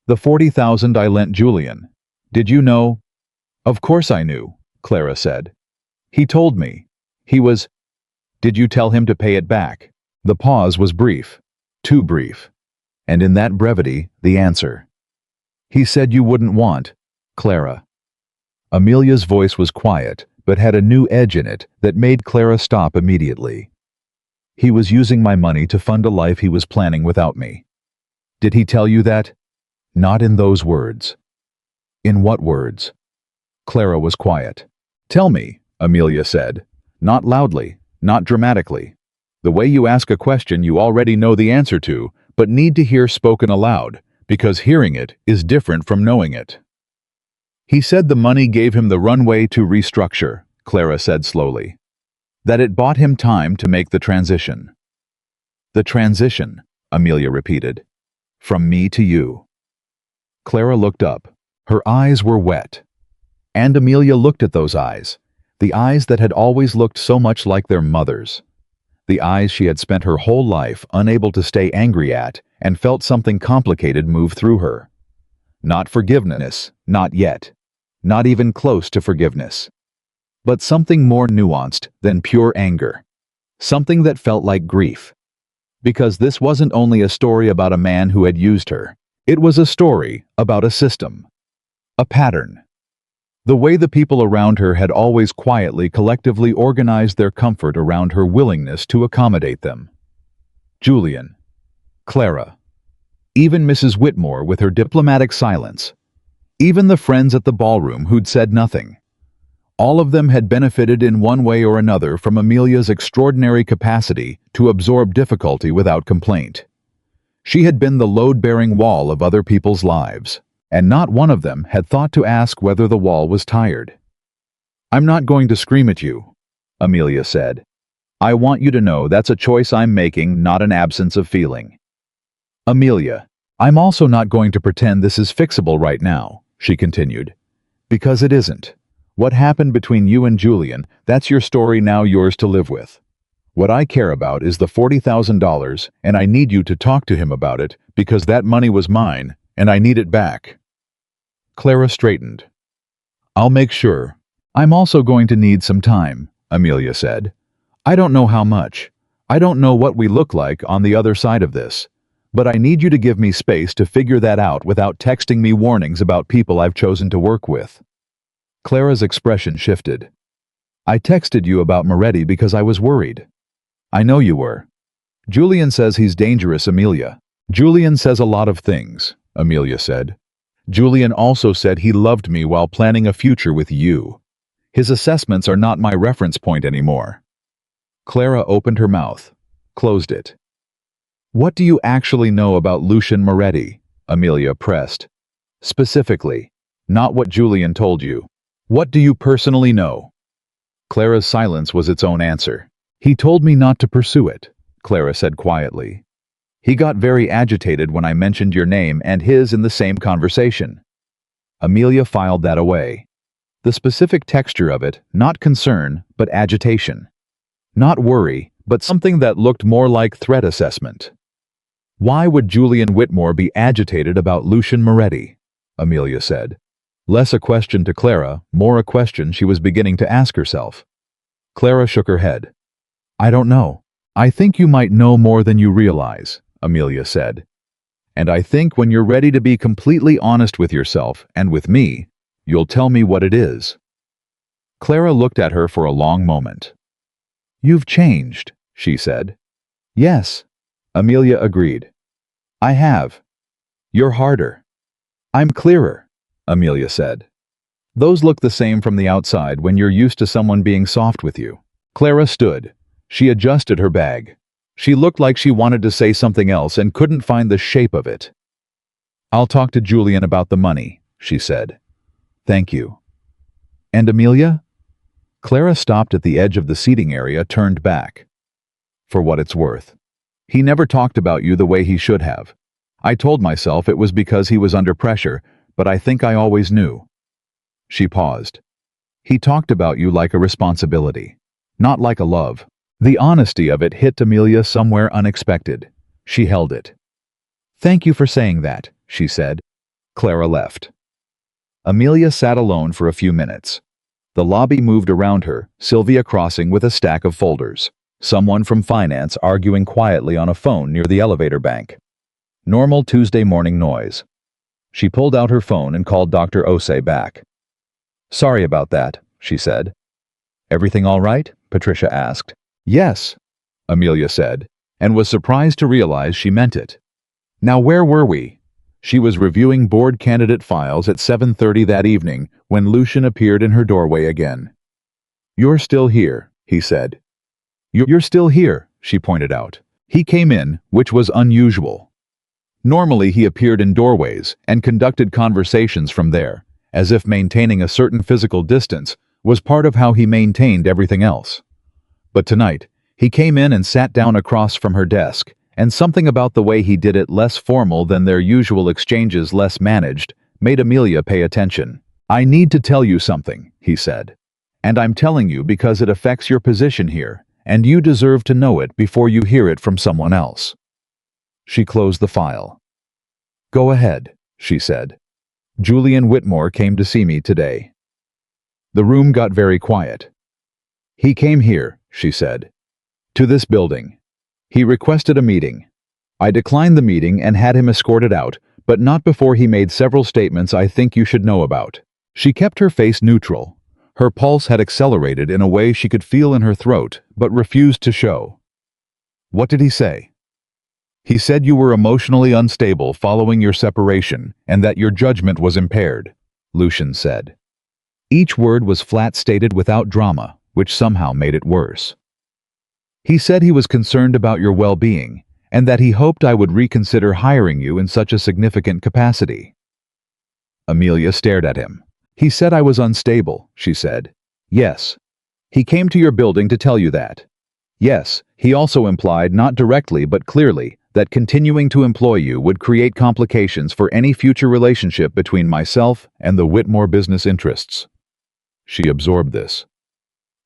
The $40,000 I lent Julian. Did you know? Of course I knew, Clara said. He told me. He was... Did you tell him to pay it back? The pause was brief. Too brief. And in that brevity, the answer. He said you wouldn't want, Clara. Amelia's voice was quiet, but had a new edge in it that made Clara stop immediately. He was using my money to fund a life he was planning without me. Did he tell you that? Not in those words. In what words? Clara was quiet. Tell me, Amelia said. Not loudly, not dramatically. The way you ask a question you already know the answer to, but need to hear spoken aloud, because hearing it is different from knowing it. He said the money gave him the runway to restructure, Clara said slowly. That it bought him time to make the transition. The transition, Amelia repeated. From me to you. Clara looked up. Her eyes were wet. And Amelia looked at those eyes, the eyes that had always looked so much like their mother's. The eyes she had spent her whole life unable to stay angry at, and felt something complicated move through her. Not forgiveness, not yet. Not even close to forgiveness. But something more nuanced than pure anger. Something that felt like grief. Because this wasn't only a story about a man who had used her. It was a story about a system. A pattern. The way the people around her had always quietly, collectively organized their comfort around her willingness to accommodate them. Julian. Clara. Even Mrs. Whitmore with her diplomatic silence. Even the friends at the ballroom who'd said nothing. All of them had benefited in one way or another from Amelia's extraordinary capacity to absorb difficulty without complaint. She had been the load-bearing wall of other people's lives, and not one of them had thought to ask whether the wall was tired. I'm not going to scream at you, Amelia said. I want you to know that's a choice I'm making, not an absence of feeling. Amelia, I'm also not going to pretend this is fixable right now, she continued. Because it isn't. What happened between you and Julian, that's your story now, yours to live with. What I care about is the $40,000, and I need you to talk to him about it, because that money was mine, and I need it back. Clara straightened. I'll make sure. I'm also going to need some time, Amelia said. I don't know how much. I don't know what we look like on the other side of this. But I need you to give me space to figure that out without texting me warnings about people I've chosen to work with. Clara's expression shifted. I texted you about Moretti because I was worried. I know you were. Julian says he's dangerous, Amelia. Julian says a lot of things, Amelia said. Julian also said he loved me while planning a future with you. His assessments are not my reference point anymore. Clara opened her mouth, closed it. What do you actually know about Lucian Moretti? Amelia pressed. Specifically, not what Julian told you. What do you personally know? Clara's silence was its own answer. He told me not to pursue it, Clara said quietly. He got very agitated when I mentioned your name and his in the same conversation. Amelia filed that away. The specific texture of it, not concern, but agitation. Not worry, but something that looked more like threat assessment. Why would Julian Whitmore be agitated about Lucian Moretti? Amelia said. Less a question to Clara, more a question she was beginning to ask herself. Clara shook her head. I don't know. I think you might know more than you realize, Amelia said. And I think when you're ready to be completely honest with yourself and with me, you'll tell me what it is. Clara looked at her for a long moment. You've changed, she said. Yes, Amelia agreed. I have. You're harder. I'm clearer, Amelia said. Those look the same from the outside when you're used to someone being soft with you. Clara stood. She adjusted her bag. She looked like she wanted to say something else and couldn't find the shape of it. I'll talk to Julian about the money, she said. Thank you. And Amelia? Clara stopped at the edge of the seating area, turned back. For what it's worth. He never talked about you the way he should have. I told myself it was because he was under pressure, but I think I always knew. She paused. He talked about you like a responsibility, not like a love. The honesty of it hit Amelia somewhere unexpected. She held it. Thank you for saying that, she said. Clara left. Amelia sat alone for a few minutes. The lobby moved around her, Sylvia crossing with a stack of folders. Someone from finance arguing quietly on a phone near the elevator bank. Normal Tuesday morning noise. She pulled out her phone and called Dr. Osei back. Sorry about that, she said. Everything all right? Patricia asked. Yes, Amelia said, and was surprised to realize she meant it. Now where were we? She was reviewing board candidate files at 7:30 that evening when Lucian appeared in her doorway again. "You're still here," he said. "You're still here," she pointed out. He came in, which was unusual. Normally he appeared in doorways and conducted conversations from there, as if maintaining a certain physical distance was part of how he maintained everything else. But tonight, he came in and sat down across from her desk, and something about the way he did it, less formal than their usual exchanges, less managed, made Amelia pay attention. "I need to tell you something," he said. "And I'm telling you because it affects your position here, and you deserve to know it before you hear it from someone else." She closed the file. "Go ahead," she said. "Julian Whitmore came to see me today." The room got very quiet. "He came here," she said. "To this building. He requested a meeting. I declined the meeting and had him escorted out, but not before he made several statements I think you should know about." She kept her face neutral. Her pulse had accelerated in a way she could feel in her throat, but refused to show. "What did he say?" "He said you were emotionally unstable following your separation and that your judgment was impaired," Lucian said. Each word was flat stated without drama, which somehow made it worse. "He said he was concerned about your well-being and that he hoped I would reconsider hiring you in such a significant capacity." Amelia stared at him. "He said I was unstable," she said. "Yes. He came to your building to tell you that. Yes, he also implied, not directly but clearly, that continuing to employ you would create complications for any future relationship between myself and the Whitmore business interests." She absorbed this.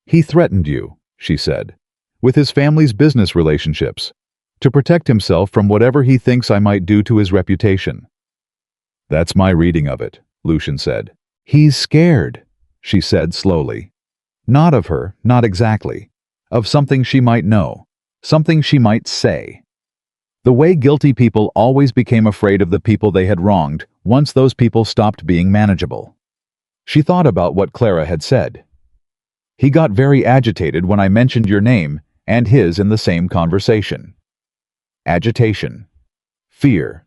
"He threatened you," she said, "with his family's business relationships, to protect himself from whatever he thinks I might do to his reputation." "That's my reading of it," Lucian said. "He's scared," she said slowly. "Not of her, not exactly. Of something she might know, something she might say. The way guilty people always became afraid of the people they had wronged once those people stopped being manageable." She thought about what Clara had said. "He got very agitated when I mentioned your name and his in the same conversation." Agitation. Fear.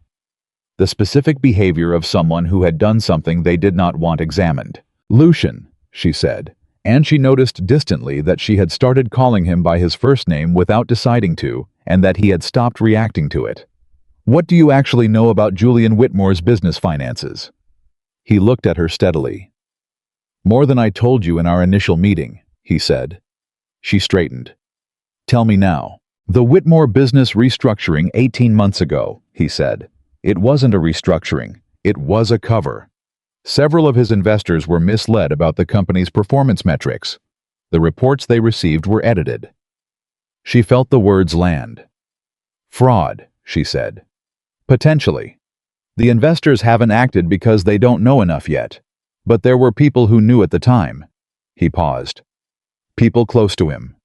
The specific behavior of someone who had done something they did not want examined. "Lucian," she said, and she noticed distantly that she had started calling him by his first name without deciding to, and that he had stopped reacting to it. "What do you actually know about Julian Whitmore's business finances?" He looked at her steadily. "More than I told you in our initial meeting," he said. She straightened. "Tell me now." "The Whitmore business restructuring 18 months ago," he said. "It wasn't a restructuring, it was a cover. Several of his investors were misled about the company's performance metrics. The reports they received were edited." She felt the words land. "Fraud," she said. "Potentially. The investors haven't acted because they don't know enough yet. But there were people who knew at the time." He paused. "People close to him."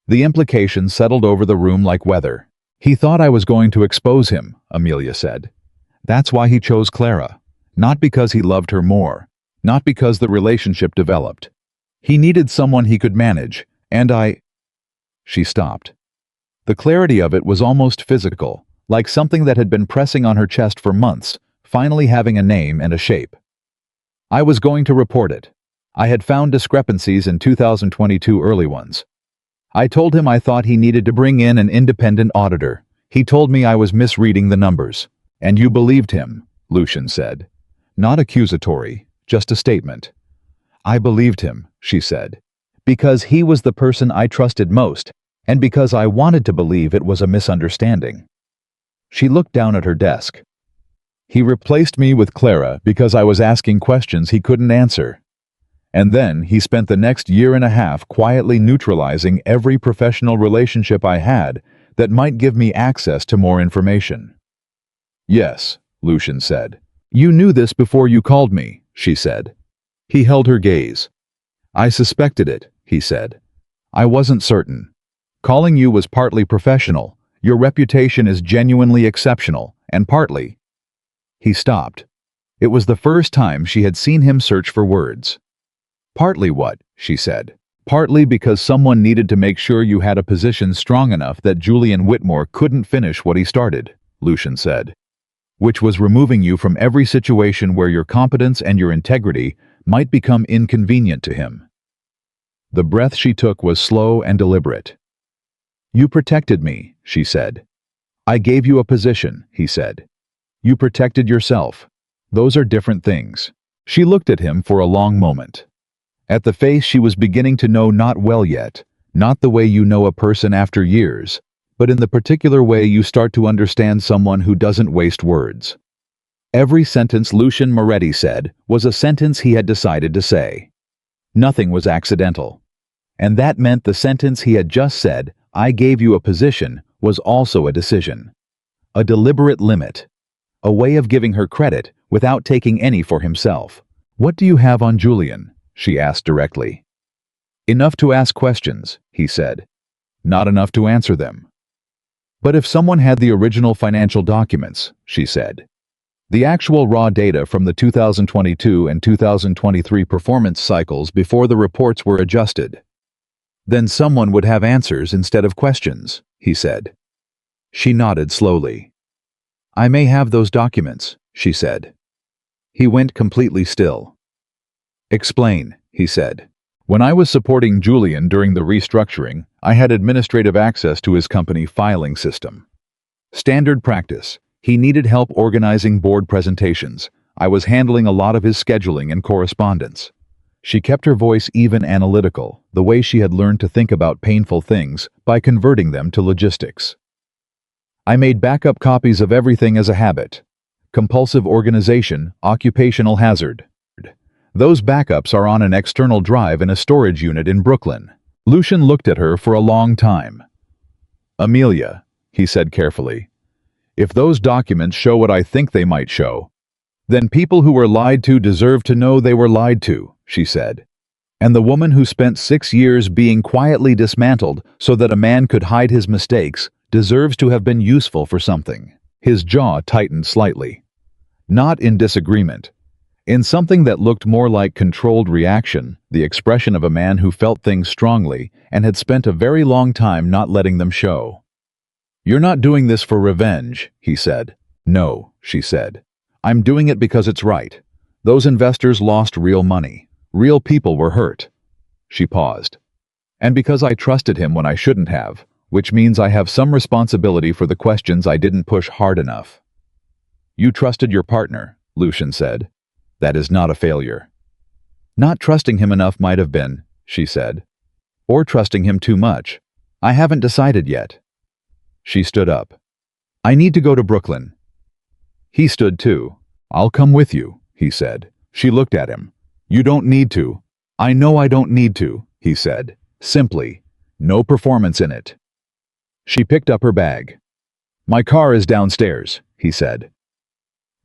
The implication settled over the room like weather. "He thought I was going to expose him," Amelia said. "That's why he chose Clara. Not because he loved her more. Not because the relationship developed. He needed someone he could manage, and I—" She stopped. The clarity of it was almost physical, like something that had been pressing on her chest for months, finally having a name and a shape. "I was going to report it. I had found discrepancies in 2022, early ones. I told him I thought he needed to bring in an independent auditor. He told me I was misreading the numbers. And you believed him," Lucian said. Not accusatory, just a statement. "I believed him," she said, "because he was the person I trusted most, and because I wanted to believe it was a misunderstanding." She looked down at her desk. "He replaced me with Clara because I was asking questions he couldn't answer. And then he spent the next year and a half quietly neutralizing every professional relationship I had that might give me access to more information." "Yes," Lucian said. "You knew this before you called me," she said. He held her gaze. "I suspected it," he said. "I wasn't certain. Calling you was partly professional. Your reputation is genuinely exceptional, and partly—" He stopped. It was the first time she had seen him search for words. "Partly what?" she said. "Partly because someone needed to make sure you had a position strong enough that Julian Whitmore couldn't finish what he started," Lucian said. "Which was removing you from every situation where your competence and your integrity might become inconvenient to him." The breath she took was slow and deliberate. "You protected me," she said. "I gave you a position," he said. "You protected yourself. Those are different things." She looked at him for a long moment. At the face she was beginning to know not well yet, not the way you know a person after years, but in the particular way you start to understand someone who doesn't waste words. Every sentence Lucian Moretti said was a sentence he had decided to say. Nothing was accidental. And that meant the sentence he had just said, "I gave you a position," was also a decision. A deliberate limit. A way of giving her credit without taking any for himself. "What do you have on Julian?" she asked directly. "Enough to ask questions," he said. "Not enough to answer them." "But if someone had the original financial documents," she said. "The actual raw data from the 2022 and 2023 performance cycles before the reports were adjusted. Then someone would have answers instead of questions," he said. She nodded slowly. "I may have those documents," she said. He went completely still. "Explain," he said. "When I was supporting Julian during the restructuring, I had administrative access to his company filing system. Standard practice. He needed help organizing board presentations. I was handling a lot of his scheduling and correspondence." She kept her voice even analytical, the way she had learned to think about painful things by converting them to logistics. "I made backup copies of everything as a habit. Compulsive organization, occupational hazard. Those backups are on an external drive in a storage unit in Brooklyn." Lucian looked at her for a long time. "Amelia," he said carefully, "if those documents show what I think they might show, then people who were lied to deserve to know they were lied to," she said. "And the woman who spent 6 years being quietly dismantled so that a man could hide his mistakes deserves to have been useful for something." His jaw tightened slightly. Not in disagreement. In something that looked more like controlled reaction, the expression of a man who felt things strongly and had spent a very long time not letting them show. "You're not doing this for revenge," he said. "No," she said. "I'm doing it because it's right. Those investors lost real money. Real people were hurt." She paused. "And because I trusted him when I shouldn't have, which means I have some responsibility for the questions I didn't push hard enough." "You trusted your partner," Lucian said. "That is not a failure." "Not trusting him enough might have been," she said. "Or trusting him too much. I haven't decided yet." She stood up. "I need to go to Brooklyn." He stood too. "I'll come with you," he said. She looked at him. "You don't need to." "I know I don't need to," he said. Simply. No performance in it. She picked up her bag. "My car is downstairs," he said.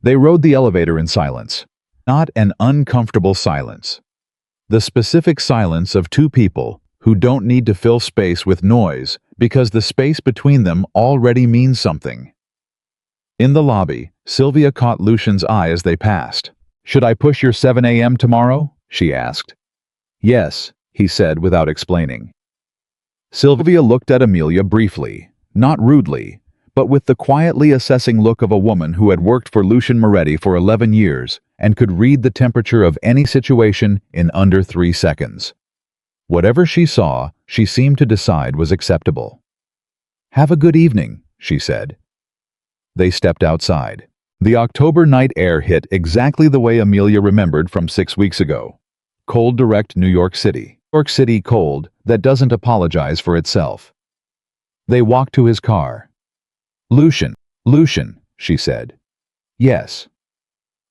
They rode the elevator in silence. Not an uncomfortable silence. The specific silence of two people who don't need to fill space with noise because the space between them already means something. In the lobby, Sylvia caught Lucian's eye as they passed. "Should I push your 7 a.m. tomorrow?" she asked. "Yes," he said without explaining. Sylvia looked at Amelia briefly, not rudely, but with the quietly assessing look of a woman who had worked for Lucian Moretti for 11 years and could read the temperature of any situation in under 3 seconds. Whatever she saw, she seemed to decide was acceptable. "Have a good evening," she said. They stepped outside. The October night air hit exactly the way Amelia remembered from 6 weeks ago. Cold, direct New York City. New York City cold that doesn't apologize for itself. They walked to his car. Lucian, she said. "Yes.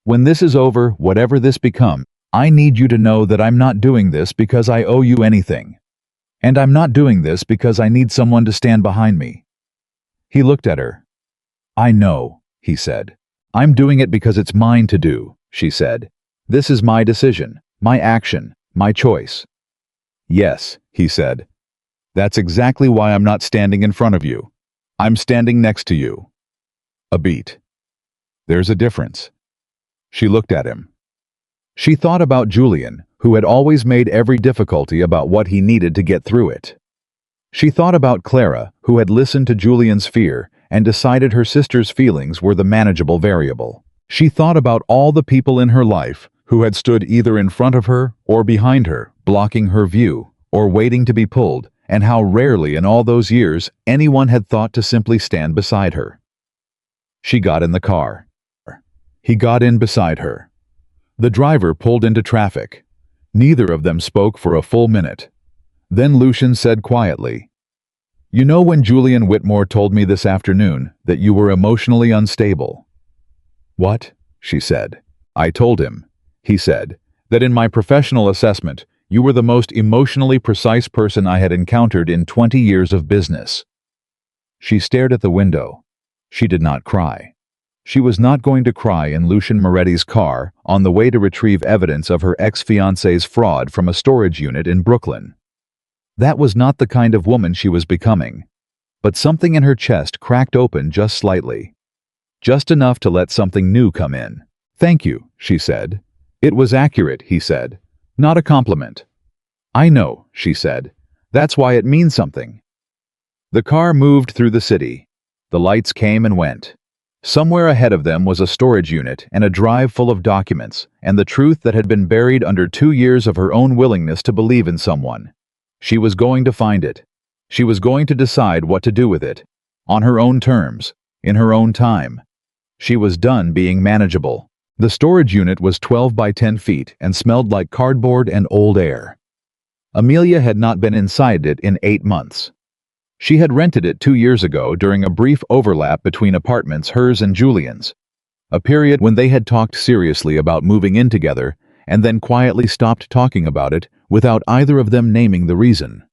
When this is over, whatever this becomes, I need you to know that I'm not doing this because I owe you anything. And I'm not doing this because I need someone to stand behind me." He looked at her. "I know," he said. "I'm doing it because it's mine to do," she said. "This is my decision, my action, my choice." "Yes," he said. "That's exactly why I'm not standing in front of you. I'm standing next to you." A beat. "There's a difference." She looked at him. She thought about Julian, who had always made every difficulty about what he needed to get through it. She thought about Clara, who had listened to Julian's fear and decided her sister's feelings were the manageable variable. She thought about all the people in her life who had stood either in front of her or behind her, blocking her view, or waiting to be pulled, and how rarely in all those years anyone had thought to simply stand beside her. She got in the car. He got in beside her. The driver pulled into traffic. Neither of them spoke for a full minute. Then Lucian said quietly, "You know, when Julian Whitmore told me this afternoon that you were emotionally unstable." "What?" she said. "I told him," he said, "that in my professional assessment, you were the most emotionally precise person I had encountered in 20 years of business." She stared at the window. She did not cry. She was not going to cry in Lucian Moretti's car on the way to retrieve evidence of her ex-fiancé's fraud from a storage unit in Brooklyn. That was not the kind of woman she was becoming. But something in her chest cracked open just slightly. Just enough to let something new come in. "Thank you," she said. "It was accurate," he said. "Not a compliment." "I know," she said. "That's why it means something." The car moved through the city. The lights came and went. Somewhere ahead of them was a storage unit and a drive full of documents, and the truth that had been buried under 2 years of her own willingness to believe in someone. She was going to find it. She was going to decide what to do with it. On her own terms. In her own time. She was done being manageable. The storage unit was 12 by 10 feet and smelled like cardboard and old air. Amelia had not been inside it in 8 months. She had rented it 2 years ago during a brief overlap between apartments, hers and Julian's. A period when they had talked seriously about moving in together and then quietly stopped talking about it without either of them naming the reason.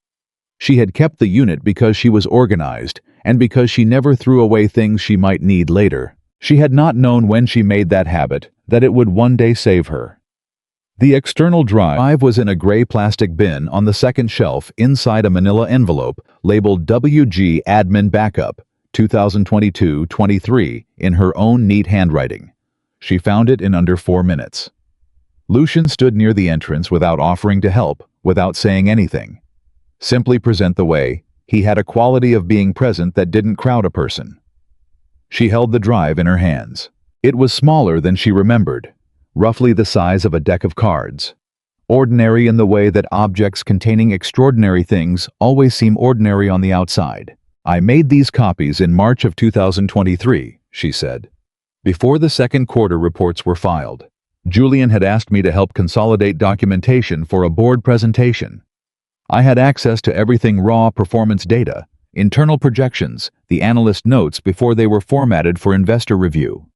She had kept the unit because she was organized and because she never threw away things she might need later. She had not known when she made that habit that it would one day save her. The external drive was in a gray plastic bin on the second shelf inside a manila envelope labeled WG Admin Backup 2022-23 in her own neat handwriting. She found it in under 4 minutes. Lucian stood near the entrance without offering to help, without saying anything. Simply present the way. He had a quality of being present that didn't crowd a person. She held the drive in her hands. It was smaller than she remembered. Roughly the size of a deck of cards. Ordinary in the way that objects containing extraordinary things always seem ordinary on the outside. "I made these copies in March of 2023, she said. "Before the second quarter reports were filed. Julian had asked me to help consolidate documentation for a board presentation. I had access to everything raw performance data, internal projections, the analyst notes before they were formatted for investor review."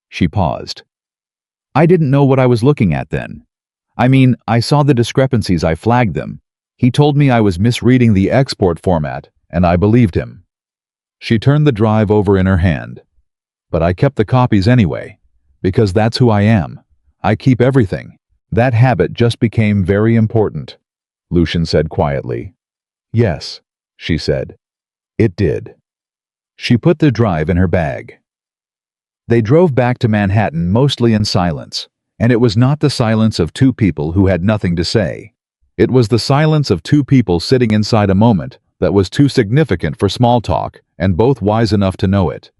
She paused. "I didn't know what I was looking at then. I mean, I saw the discrepancies, I flagged them. He told me I was misreading the export format, and I believed him." She turned the drive over in her hand. "But I kept the copies anyway, because that's who I am. I keep everything. That habit just became very important," Lucian said quietly. "Yes," she said. "It did." She put the drive in her bag. They drove back to Manhattan mostly in silence, and it was not the silence of two people who had nothing to say. It was the silence of two people sitting inside a moment that was too significant for small talk, and both wise enough to know it.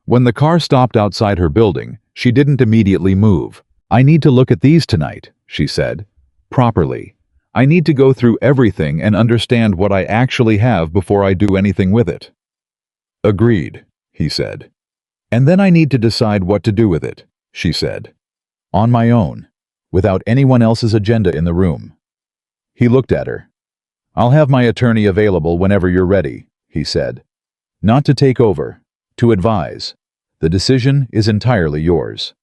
When the car stopped outside her building, she didn't immediately move. "I need to look at these tonight," she said. "Properly. I need to go through everything and understand what I actually have before I do anything with it." "Agreed," he said. "And then I need to decide what to do with it," she said. "On my own, without anyone else's agenda in the room." He looked at her. "I'll have my attorney available whenever you're ready," he said. "Not to take over, to advise. The decision is entirely yours."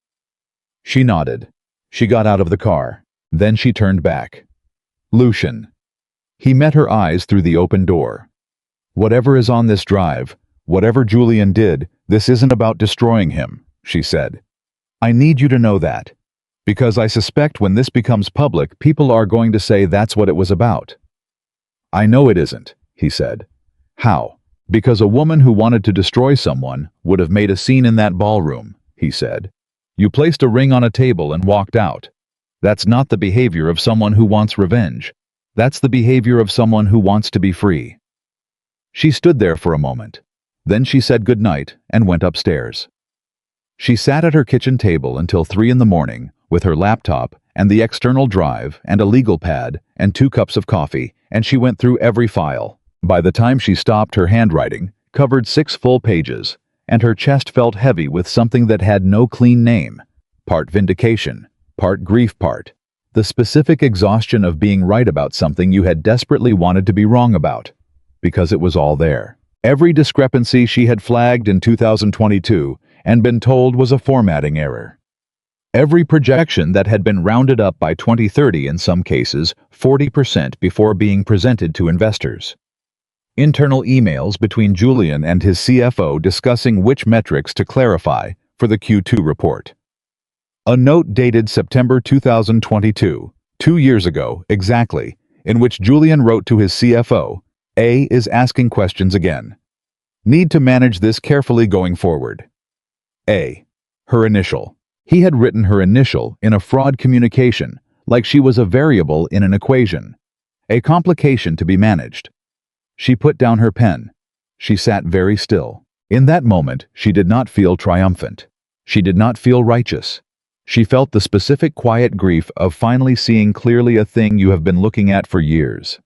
She nodded. She got out of the car. Then she turned back. "Lucian." He met her eyes through the open door. "Whatever is on this drive, whatever Julian did, this isn't about destroying him," she said. "I need you to know that. Because I suspect when this becomes public, people are going to say that's what it was about." "I know it isn't," he said. "How?" "Because a woman who wanted to destroy someone would have made a scene in that ballroom," he said. "You placed a ring on a table and walked out. That's not the behavior of someone who wants revenge. That's the behavior of someone who wants to be free." She stood there for a moment. Then she said goodnight and went upstairs. She sat at her kitchen table until 3 in the morning, with her laptop and the external drive and a legal pad and 2 cups of coffee, and she went through every file. By the time she stopped, her handwriting covered 6 full pages, and her chest felt heavy with something that had no clean name. Part vindication, part grief, part the specific exhaustion of being right about something you had desperately wanted to be wrong about, because it was all there. Every discrepancy she had flagged in 2022 and been told was a formatting error. Every projection that had been rounded up by 2030, in some cases 40% before being presented to investors. Internal emails between Julian and his CFO discussing which metrics to clarify for the Q2 report. A note dated September 2022, 2 years ago exactly, in which Julian wrote to his CFO, "A is asking questions again. Need to manage this carefully going forward." A. Her initial. He had written her initial in a fraud communication, like she was a variable in an equation, a complication to be managed. She put down her pen. She sat very still. In that moment, she did not feel triumphant. She did not feel righteous. She felt the specific quiet grief of finally seeing clearly a thing you have been looking at for years.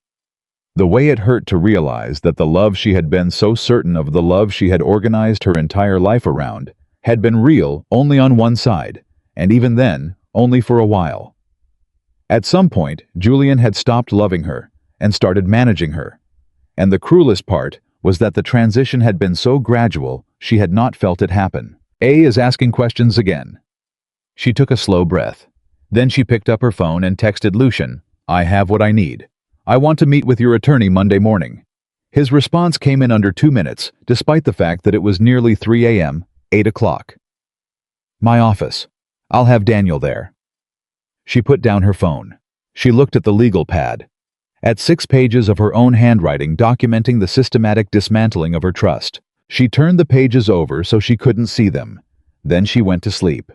The way it hurt to realize that the love she had been so certain of, the love she had organized her entire life around, had been real only on one side, and even then, only for a while. At some point, Julian had stopped loving her and started managing her. And the cruelest part was that the transition had been so gradual she had not felt it happen. A is asking questions again. She took a slow breath. Then she picked up her phone and texted Lucian, "I have what I need. I want to meet with your attorney Monday morning." His response came in under 2 minutes, despite the fact that it was nearly 3 a.m., 8 o'clock. "My office. I'll have Daniel there." She put down her phone. She looked at the legal pad. At 6 pages of her own handwriting documenting the systematic dismantling of her trust. She turned the pages over so she couldn't see them. Then she went to sleep.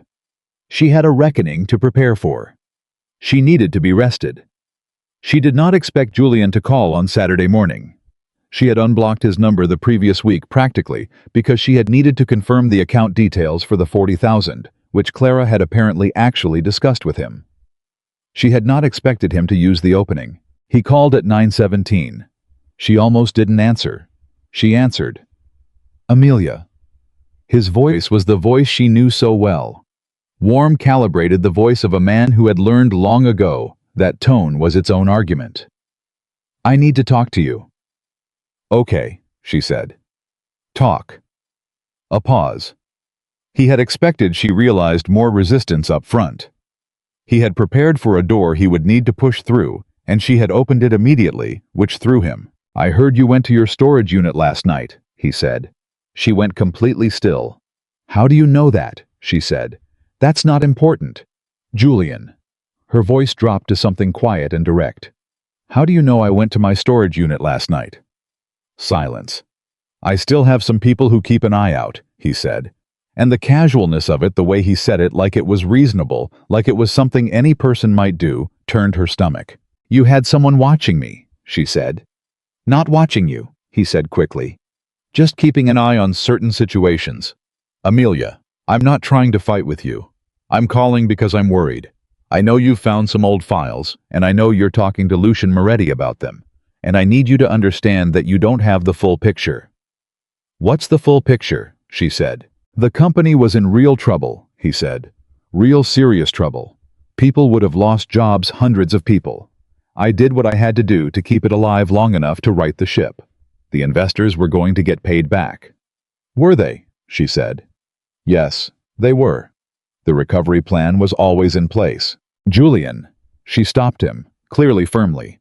She had a reckoning to prepare for. She needed to be rested. She did not expect Julian to call on Saturday morning. She had unblocked his number the previous week practically because she had needed to confirm the account details for the $40,000, which Clara had apparently actually discussed with him. She had not expected him to use the opening. He called at 9:17. She almost didn't answer. She answered. "Amelia." His voice was the voice she knew so well. Warm, calibrated, the voice of a man who had learned long ago that tone was its own argument. "I need to talk to you." "Okay," she said. "Talk." A pause. He had expected, she realized, more resistance up front. He had prepared for a door he would need to push through, and she had opened it immediately, which threw him. "I heard you went to your storage unit last night," he said. She went completely still. "How do you know that?" she said. "That's not important." "Julian." Her voice dropped to something quiet and direct. "How do you know I went to my storage unit last night?" Silence. "I still have some people who keep an eye out," he said. And the casualness of it, the way he said it, like it was reasonable, like it was something any person might do, turned her stomach. "You had someone watching me," she said. "Not watching you," he said quickly. "Just keeping an eye on certain situations." "Amelia, I'm not trying to fight with you. I'm calling because I'm worried. I know you've found some old files, and I know you're talking to Lucian Moretti about them. And I need you to understand that you don't have the full picture." "What's the full picture?" she said. "The company was in real trouble," he said. "Real serious trouble. People would have lost jobs, hundreds of people. I did what I had to do to keep it alive long enough to right the ship. The investors were going to get paid back." "Were they?" she said. "Yes, they were. The recovery plan was always in place." "Julian," she stopped him, clearly firmly.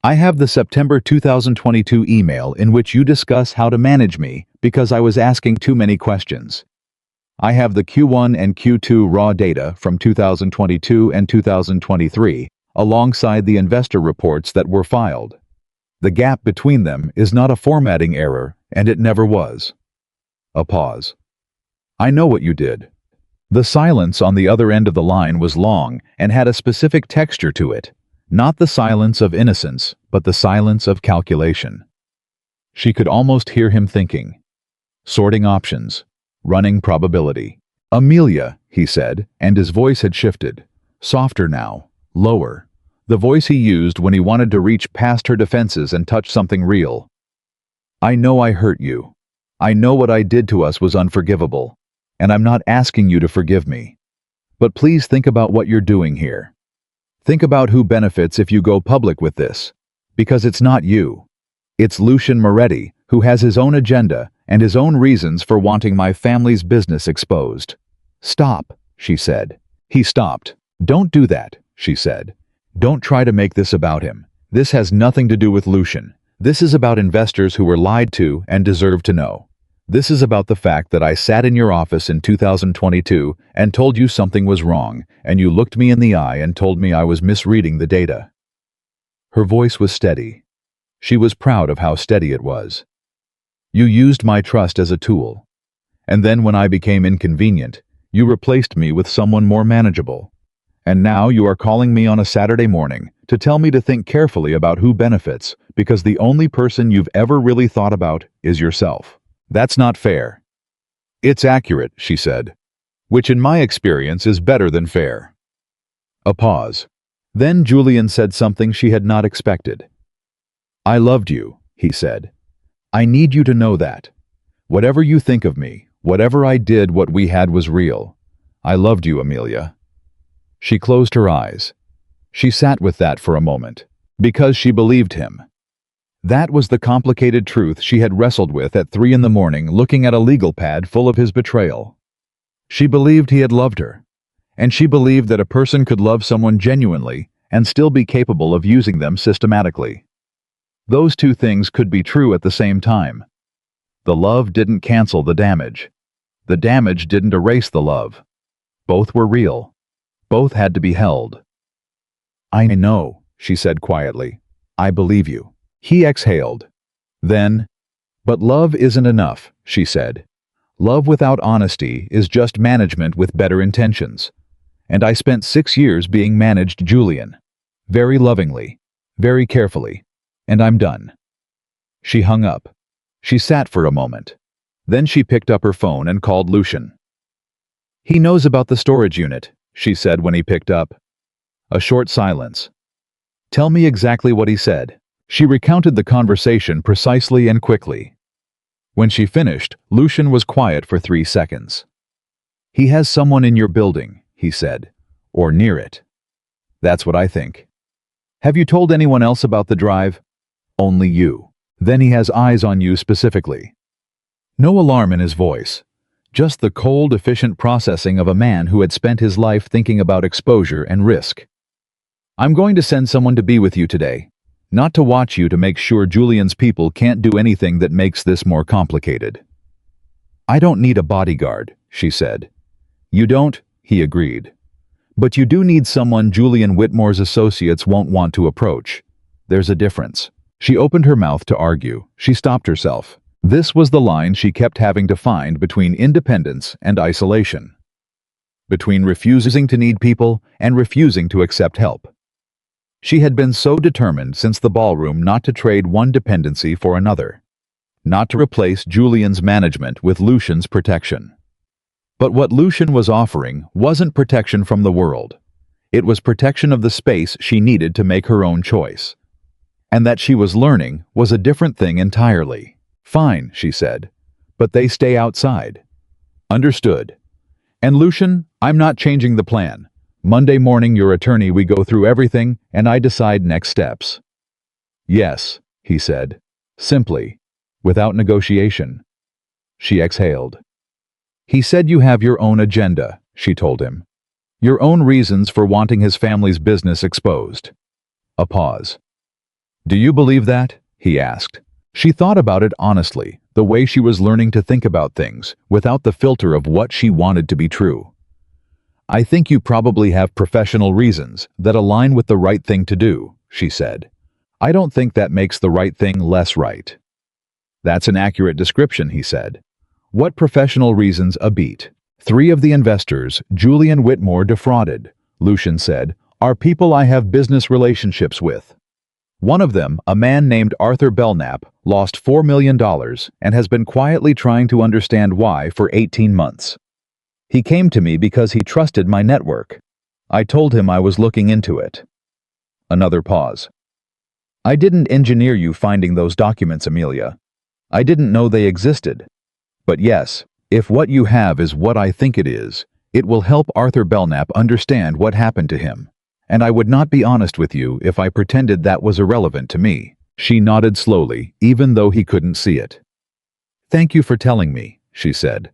"I have the September 2022 email in which you discuss how to manage me because I was asking too many questions. I have the Q1 and Q2 raw data from 2022 and 2023, alongside the investor reports that were filed. The gap between them is not a formatting error, and it never was." A pause. "I know what you did." The silence on the other end of the line was long and had a specific texture to it. Not the silence of innocence, but the silence of calculation. She could almost hear him thinking. Sorting options. Running probability. "Amelia," he said, and his voice had shifted. Softer now, lower. The voice he used when he wanted to reach past her defenses and touch something real. I know I hurt you. I know what I did to us was unforgivable. And I'm not asking you to forgive me. But please think about what you're doing here. Think about who benefits if you go public with this. Because it's not you. It's Lucian Moretti, who has his own agenda and his own reasons for wanting my family's business exposed. Stop, she said. He stopped. Don't do that, she said. Don't try to make this about him. This has nothing to do with Lucian. This is about investors who were lied to and deserve to know. This is about the fact that I sat in your office in 2022 and told you something was wrong, and you looked me in the eye and told me I was misreading the data. Her voice was steady. She was proud of how steady it was. You used my trust as a tool. And then when I became inconvenient, you replaced me with someone more manageable. And now you are calling me on a Saturday morning to tell me to think carefully about who benefits, because the only person you've ever really thought about is yourself. That's not fair. It's accurate, she said, which in my experience is better than fair. A pause. Then Julian said something she had not expected. I loved you, he said. I need you to know that. Whatever you think of me, whatever I did, what we had was real. I loved you, Amelia. She closed her eyes. She sat with that for a moment, because she believed him. That was the complicated truth she had wrestled with at 3 in the morning, looking at a legal pad full of his betrayal. She believed he had loved her, and she believed that a person could love someone genuinely and still be capable of using them systematically. Those two things could be true at the same time. The love didn't cancel the damage. The damage didn't erase the love. Both were real. Both had to be held. I know, she said quietly. I believe you. He exhaled. Then, but love isn't enough, she said. Love without honesty is just management with better intentions. And I spent 6 years being managed, Julian. Very lovingly, very carefully. And I'm done. She hung up. She sat for a moment. Then she picked up her phone and called Lucian. He knows about the storage unit, she said when he picked up. A short silence. Tell me exactly what he said. She recounted the conversation precisely and quickly. When she finished, Lucian was quiet for 3 seconds. He has someone in your building, he said. Or near it. That's what I think. Have you told anyone else about the drive? Only you. Then he has eyes on you specifically. No alarm in his voice. Just the cold, efficient processing of a man who had spent his life thinking about exposure and risk. I'm going to send someone to be with you today. Not to watch you, to make sure Julian's people can't do anything that makes this more complicated. I don't need a bodyguard, she said. You don't, he agreed. But you do need someone Julian Whitmore's associates won't want to approach. There's a difference. She opened her mouth to argue. She stopped herself. This was the line she kept having to find between independence and isolation. Between refusing to need people and refusing to accept help. She had been so determined since the ballroom not to trade one dependency for another. Not to replace Julian's management with Lucian's protection. But what Lucian was offering wasn't protection from the world. It was protection of the space she needed to make her own choice. And that she was learning was a different thing entirely. Fine, she said. But they stay outside. Understood. And Lucian, I'm not changing the plan. Monday morning, your attorney, we go through everything, and I decide next steps. Yes, he said. Simply. Without negotiation. She exhaled. He said you have your own agenda, she told him. Your own reasons for wanting his family's business exposed. A pause. Do you believe that? He asked. She thought about it honestly, the way she was learning to think about things, without the filter of what she wanted to be true. I think you probably have professional reasons that align with the right thing to do, she said. I don't think that makes the right thing less right. That's an accurate description, he said. What professional reasons a beat? 3 of the investors Julian Whitmore defrauded, Lucian said, are people I have business relationships with. One of them, a man named Arthur Belknap, lost $4 million and has been quietly trying to understand why for 18 months. He came to me because he trusted my network. I told him I was looking into it. Another pause. I didn't engineer you finding those documents, Amelia. I didn't know they existed. But yes, if what you have is what I think it will help Arthur Belknap understand what happened to him. And I would not be honest with you if I pretended that was irrelevant to me. She nodded slowly, even though he couldn't see it. Thank you for telling me, she said.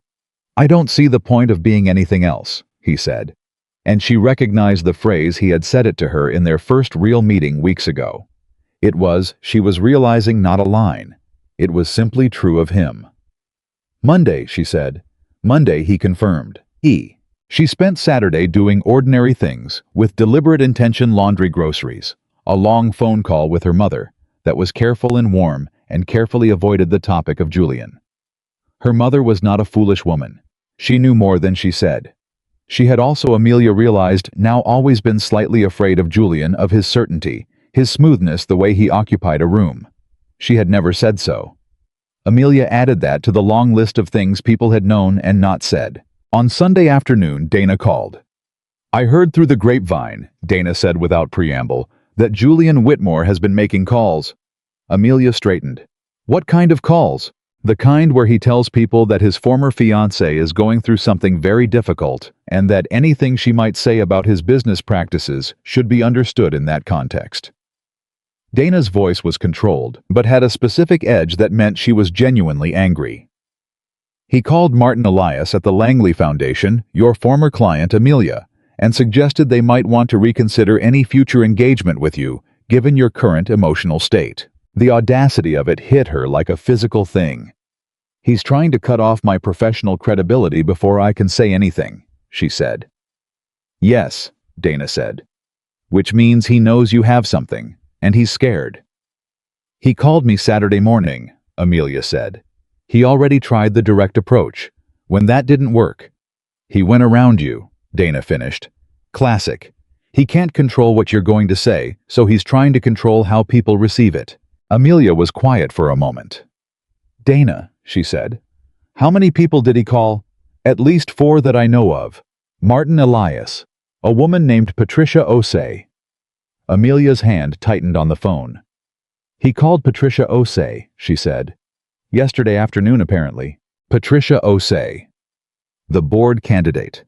I don't see the point of being anything else, he said. And she recognized the phrase he had said it to her in their first real meeting weeks ago. She was realizing not a line. It was simply true of him. Monday, she said. Monday, he confirmed. She spent Saturday doing ordinary things, with deliberate intention laundry groceries, a long phone call with her mother, that was careful and warm and carefully avoided the topic of Julian. Her mother was not a foolish woman. She knew more than she said. She had also, Amelia realized, now always been slightly afraid of Julian, of his certainty, his smoothness, the way he occupied a room. She had never said so. Amelia added that to the long list of things people had known and not said. On Sunday afternoon, Dana called. I heard through the grapevine, Dana said without preamble, that Julian Whitmore has been making calls. Amelia straightened. What kind of calls? The kind where he tells people that his former fiancé is going through something very difficult and that anything she might say about his business practices should be understood in that context. Dana's voice was controlled, but had a specific edge that meant she was genuinely angry. He called Martin Elias at the Langley Foundation, your former client Amelia, and suggested they might want to reconsider any future engagement with you, given your current emotional state. The audacity of it hit her like a physical thing. He's trying to cut off my professional credibility before I can say anything, she said. Yes, Dana said. Which means he knows you have something, and he's scared. He called me Saturday morning, Amelia said. He already tried the direct approach. When that didn't work, he went around you, Dana finished. Classic. He can't control what you're going to say, so he's trying to control how people receive it. Amelia was quiet for a moment. Dana, she said. How many people did he call? At least 4 that I know of. Martin Elias. A woman named Patricia Osei. Amelia's hand tightened on the phone. He called Patricia Osei, she said. Yesterday afternoon, apparently. Patricia Osei. The board candidate.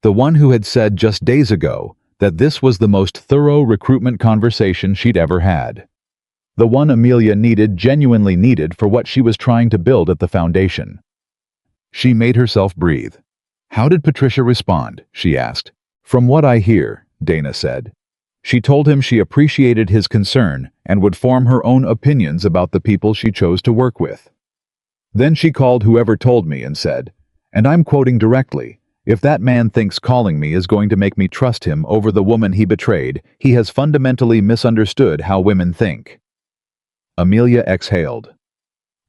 The one who had said just days ago that this was the most thorough recruitment conversation she'd ever had. The one Amelia genuinely needed for what she was trying to build at the foundation. She made herself breathe. How did Patricia respond? She asked. From what I hear, Dana said. She told him she appreciated his concern and would form her own opinions about the people she chose to work with. Then she called whoever told me and said, and I'm quoting directly, if that man thinks calling me is going to make me trust him over the woman he betrayed, he has fundamentally misunderstood how women think. Amelia exhaled.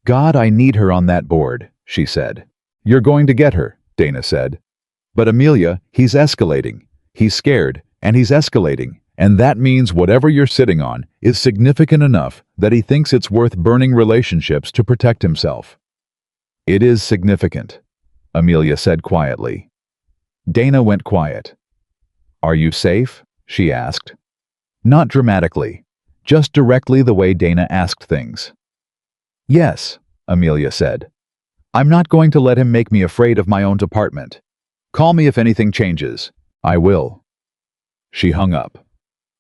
God, I need her on that board, she said. You're going to get her, Dana said. But Amelia, he's escalating. He's scared, and he's escalating, and that means whatever you're sitting on is significant enough that he thinks it's worth burning relationships to protect himself. It is significant, Amelia said quietly. Dana went quiet. Are you safe? She asked. Not dramatically. Just directly the way Dana asked things. Yes, Amelia said. I'm not going to let him make me afraid of my own department. Call me if anything changes. I will. She hung up.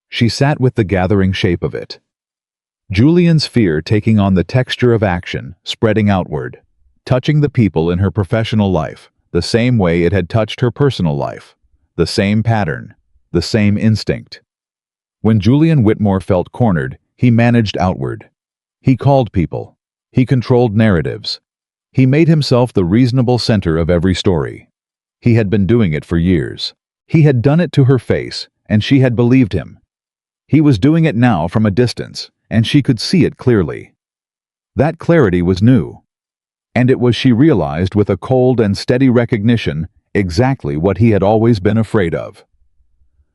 She sat with the gathering shape of it. Julian's fear taking on the texture of action, spreading outward, touching the people in her professional life, the same way it had touched her personal life, the same pattern, the same instinct. When Julian Whitmore felt cornered, he managed outward. He called people. He controlled narratives. He made himself the reasonable center of every story. He had been doing it for years. He had done it to her face, and she had believed him. He was doing it now from a distance, and she could see it clearly. That clarity was new. And it was, she realized with a cold and steady recognition, exactly what he had always been afraid of.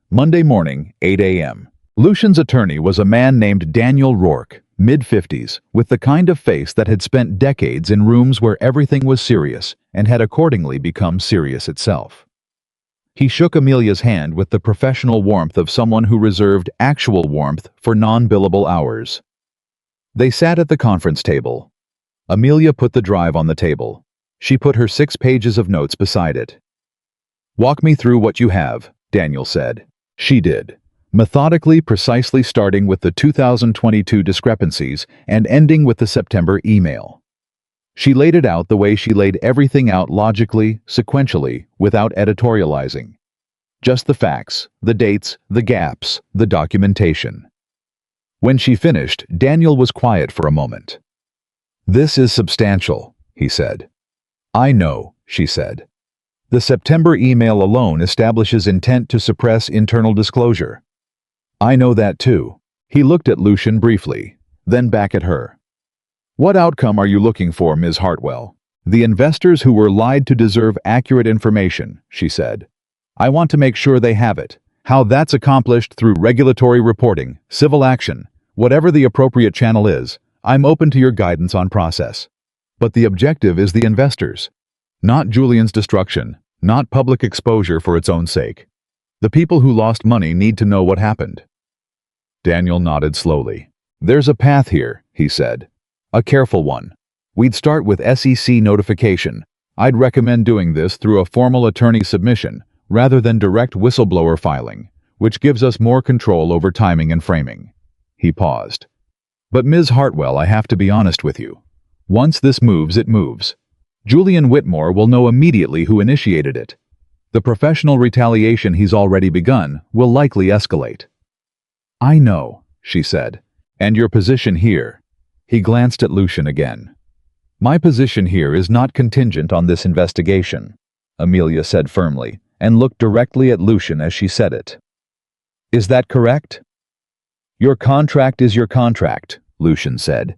Monday morning, 8 a.m. Lucian's attorney was a man named Daniel Rourke, mid-50s, with the kind of face that had spent decades in rooms where everything was serious and had accordingly become serious itself. He shook Amelia's hand with the professional warmth of someone who reserved actual warmth for non-billable hours. They sat at the conference table. Amelia put the drive on the table. She put her 6 pages of notes beside it. "Walk me through what you have," Daniel said. She did, methodically, precisely, starting with the 2022 discrepancies and ending with the September email. She laid it out the way she laid everything out, logically, sequentially, without editorializing. Just the facts, the dates, the gaps, the documentation. When she finished, Daniel was quiet for a moment. "This is substantial," he said. "I know," she said. "The September email alone establishes intent to suppress internal disclosure." "I know that too." He looked at Lucian briefly, then back at her. "What outcome are you looking for, Ms. Hartwell?" "The investors who were lied to deserve accurate information," she said. "I want to make sure they have it. How that's accomplished through regulatory reporting, civil action, whatever the appropriate channel is, I'm open to your guidance on process. But the objective is the investors. Not Julian's destruction, not public exposure for its own sake. The people who lost money need to know what happened." Daniel nodded slowly. "There's a path here," he said. "A careful one. We'd start with SEC notification. I'd recommend doing this through a formal attorney submission, rather than direct whistleblower filing, which gives us more control over timing and framing." He paused. "But Ms. Hartwell, I have to be honest with you. Once this moves, it moves. Julian Whitmore will know immediately who initiated it. The professional retaliation he's already begun will likely escalate." "I know," she said. "And your position here?" He glanced at Lucian again. "My position here is not contingent on this investigation," Amelia said firmly, and looked directly at Lucian as she said it. "Is that correct?" "Your contract is your contract," Lucian said.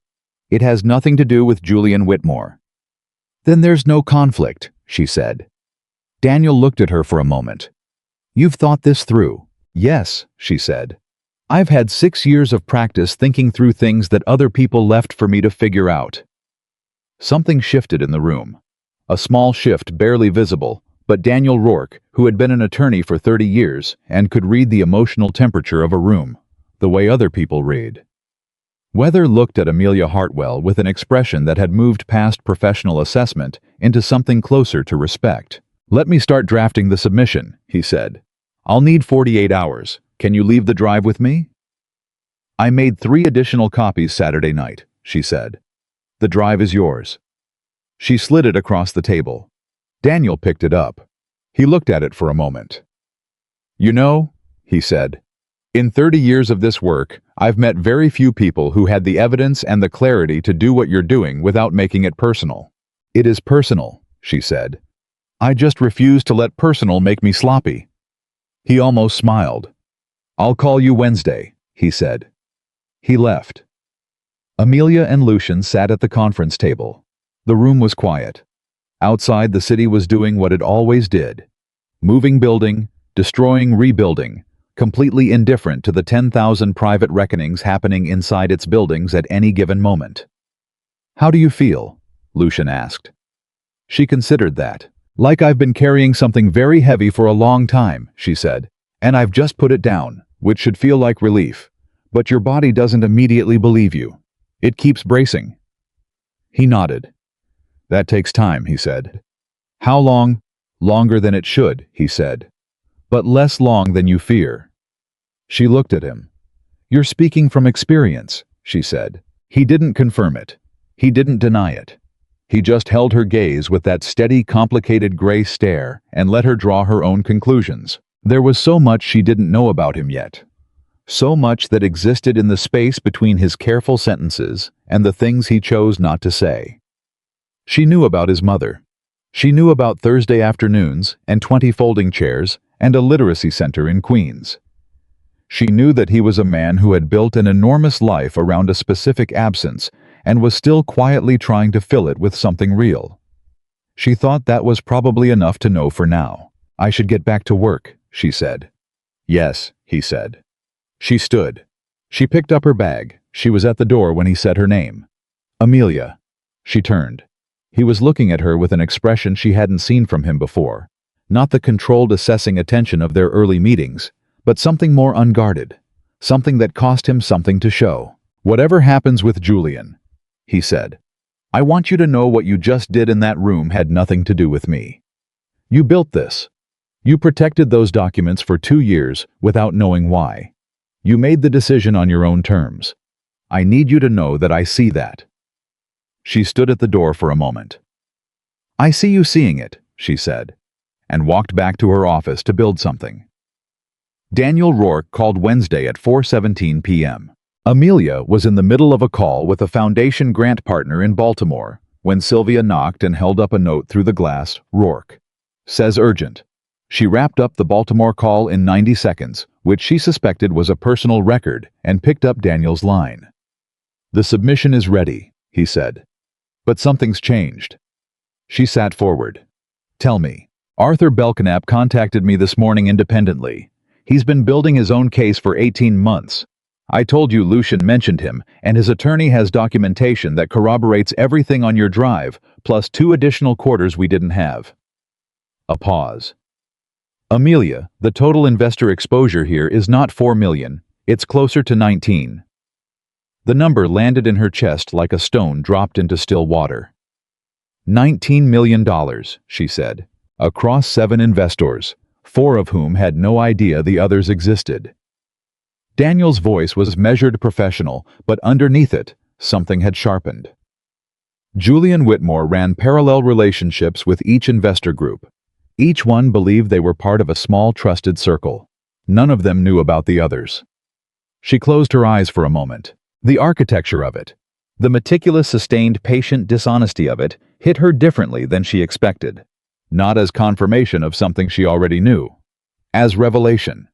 "It has nothing to do with Julian Whitmore." "Then there's no conflict," she said. Daniel looked at her for a moment. "You've thought this through?" "Yes," she said. "I've had 6 years of practice thinking through things that other people left for me to figure out." Something shifted in the room. A small shift, barely visible, but Daniel Rourke, who had been an attorney for 30 years and could read the emotional temperature of a room, the way other people read. Weather looked at Amelia Hartwell with an expression that had moved past professional assessment into something closer to respect. "Let me start drafting the submission," he said. "I'll need 48 hours. Can you leave the drive with me?" "I made 3 additional copies Saturday night," she said. "The drive is yours." She slid it across the table. Daniel picked it up. He looked at it for a moment. "You know," he said, "in 30 years of this work, I've met very few people who had the evidence and the clarity to do what you're doing without making it personal." "It is personal," she said. "I just refuse to let personal make me sloppy." He almost smiled. "I'll call you Wednesday," he said. He left. Amelia and Lucian sat at the conference table. The room was quiet. Outside, the city was doing what it always did. Moving, building, destroying, rebuilding, completely indifferent to the 10,000 private reckonings happening inside its buildings at any given moment. "How do you feel?" Lucian asked. She considered that. "Like I've been carrying something very heavy for a long time," she said, "and I've just put it down, which should feel like relief. But your body doesn't immediately believe you. It keeps bracing." He nodded. "That takes time," he said. "How long?" "Longer than it should," he said. "But less long than you fear." She looked at him. "You're speaking from experience," she said. He didn't confirm it. He didn't deny it. He just held her gaze with that steady, complicated gray stare and let her draw her own conclusions. There was so much she didn't know about him yet. So much that existed in the space between his careful sentences and the things he chose not to say. She knew about his mother. She knew about Thursday afternoons and 20 folding chairs and a literacy center in Queens. She knew that he was a man who had built an enormous life around a specific absence and was still quietly trying to fill it with something real. She thought that was probably enough to know for now. "I should get back to work," she said. "Yes," he said. She stood. She picked up her bag. She was at the door when he said her name. "Amelia." She turned. He was looking at her with an expression she hadn't seen from him before. Not the controlled assessing attention of their early meetings, but something more unguarded. Something that cost him something to show. "Whatever happens with Julian," he said, "I want you to know what you just did in that room had nothing to do with me. You built this. You protected those documents for 2 years without knowing why. You made the decision on your own terms. I need you to know that I see that." She stood at the door for a moment. "I see you seeing it," she said, and walked back to her office to build something. Daniel Rourke called Wednesday at 4:17 p.m. Amelia was in the middle of a call with a foundation grant partner in Baltimore when Sylvia knocked and held up a note through the glass. "Rourke says urgent." She wrapped up the Baltimore call in 90 seconds, which she suspected was a personal record, and picked up Daniel's line. "The submission is ready," he said. "But something's changed." She sat forward. "Tell me." "Arthur Belknap contacted me this morning independently. He's been building his own case for 18 months. I told you Lucian mentioned him, and his attorney has documentation that corroborates everything on your drive, plus 2 additional quarters we didn't have." A pause. "Amelia, the total investor exposure here is not 4 million, it's closer to 19. The number landed in her chest like a stone dropped into still water. $19 million, she said, across 7 investors, 4 of whom had no idea the others existed. Daniel's voice was measured professional, but underneath it, something had sharpened. Julian Whitmore ran parallel relationships with each investor group. Each one believed they were part of a small trusted circle. None of them knew about the others. She closed her eyes for a moment. The architecture of it, the meticulous, sustained, patient dishonesty of it, hit her differently than she expected. Not as confirmation of something she already knew. As revelation.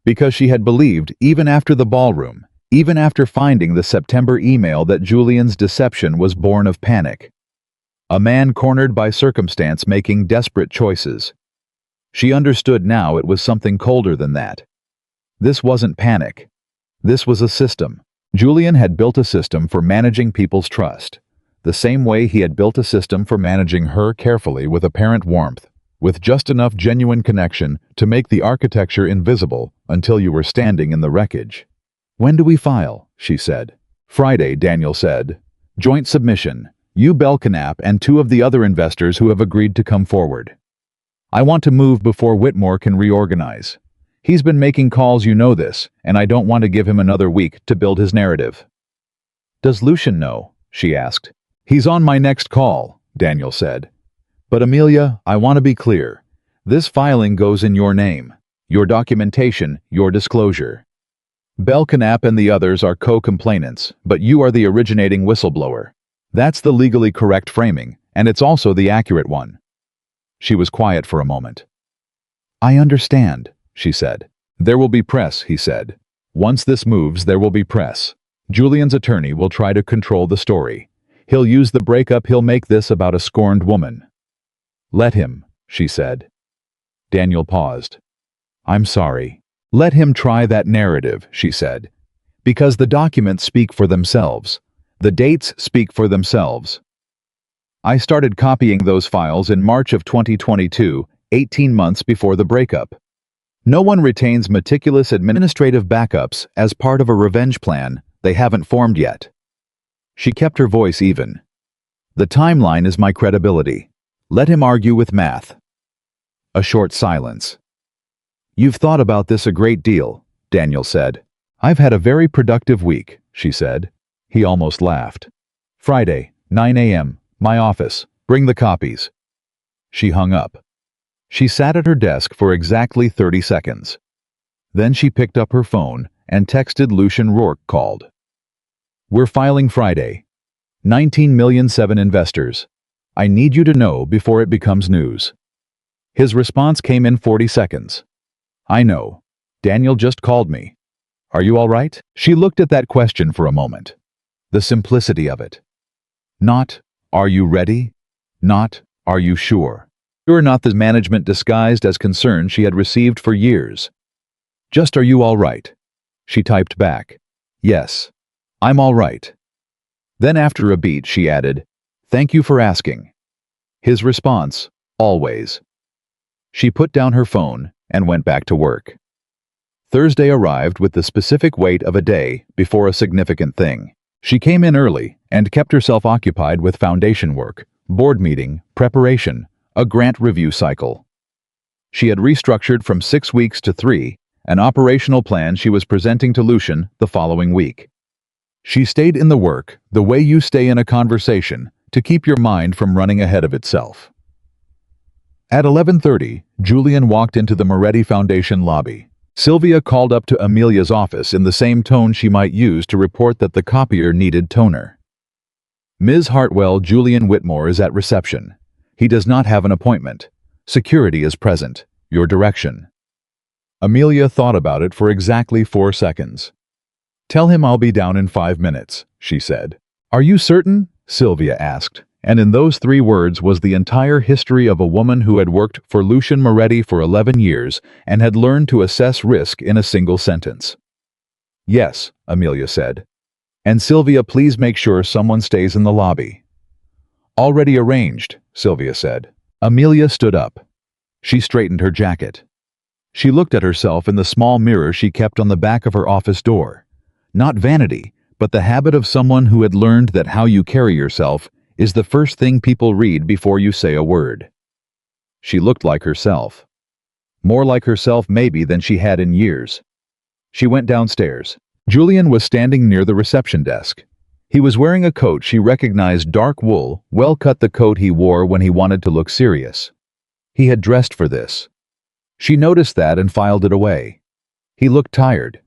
Because she had believed, even after the ballroom, even after finding the September email, that Julian's deception was born of panic. A man cornered by circumstance making desperate choices. She understood now it was something colder than that. This wasn't panic. This was a system. Julian had built a system for managing people's trust, the same way he had built a system for managing her carefully with apparent warmth, with just enough genuine connection to make the architecture invisible until you were standing in the wreckage. "When do we file?" she said. "Friday," Daniel said. "Joint submission. You, Belknap, and 2 of the other investors who have agreed to come forward. I want to move before Whitmore can reorganize. He's been making calls, you know this, and I don't want to give him another week to build his narrative." "Does Lucian know?" she asked. "He's on my next call," Daniel said. "But Amelia, I want to be clear. This filing goes in your name, your documentation, your disclosure. Belknap and the others are co-complainants, but you are the originating whistleblower. That's the legally correct framing, and it's also the accurate one." She was quiet for a moment. "I understand," she said. "There will be press," he said. "Once this moves, there will be press. Julian's attorney will try to control the story. He'll use the breakup, he'll make this about a scorned woman." "Let him," she said. Daniel paused. "I'm sorry. Let him try that narrative," she said. "Because the documents speak for themselves. The dates speak for themselves. I started copying those files in March of 2022, 18 months before the breakup. No one retains meticulous administrative backups as part of a revenge plan they haven't formed yet." She kept her voice even. "The timeline is my credibility. Let him argue with math." A short silence. "You've thought about this a great deal," Daniel said. "I've had a very productive week," she said. He almost laughed. "Friday, 9 a.m., my office. Bring the copies." She hung up. She sat at her desk for exactly 30 seconds. Then she picked up her phone and texted Lucian. Rourke called. "We're filing Friday. 19,000,007 investors. I need you to know before it becomes news." His response came in 40 seconds. "I know. Daniel just called me. Are you all right?" She looked at that question for a moment. The simplicity of it. Not, "Are you ready?" Not, "Are you sure?" Sure, not the management disguised as concern she had received for years. Just, "Are you all right?" She typed back, "Yes, I'm all right." Then after a beat she added, "Thank you for asking." His response, "Always." She put down her phone and went back to work. Thursday arrived with the specific weight of a day before a significant thing. She came in early and kept herself occupied with foundation work, board meeting, preparation, a grant review cycle. She had restructured from 6 weeks to 3, an operational plan she was presenting to Lucian the following week. She stayed in the work the way you stay in a conversation to keep your mind from running ahead of itself. At 11:30, Julian walked into the Moretti Foundation lobby. Sylvia called up to Amelia's office in the same tone she might use to report that the copier needed toner. Ms. Hartwell, Julian Whitmore is at reception. He does not have an appointment. Security is present. Your direction. Amelia thought about it for exactly 4 seconds. Tell him I'll be down in 5 minutes, she said. Are you certain? Sylvia asked, and in those 3 words was the entire history of a woman who had worked for Lucian Moretti for 11 years and had learned to assess risk in a single sentence. Yes, Amelia said. And Sylvia, please make sure someone stays in the lobby. Already arranged, Sylvia said. Amelia stood up. She straightened her jacket. She looked at herself in the small mirror she kept on the back of her office door. Not vanity, but the habit of someone who had learned that how you carry yourself is the first thing people read before you say a word. She looked like herself. More like herself maybe than she had in years. She went downstairs. Julian was standing near the reception desk. He was wearing a coat she recognized, dark wool, well-cut, the coat he wore when he wanted to look serious. He had dressed for this. She noticed that and filed it away. He looked tired.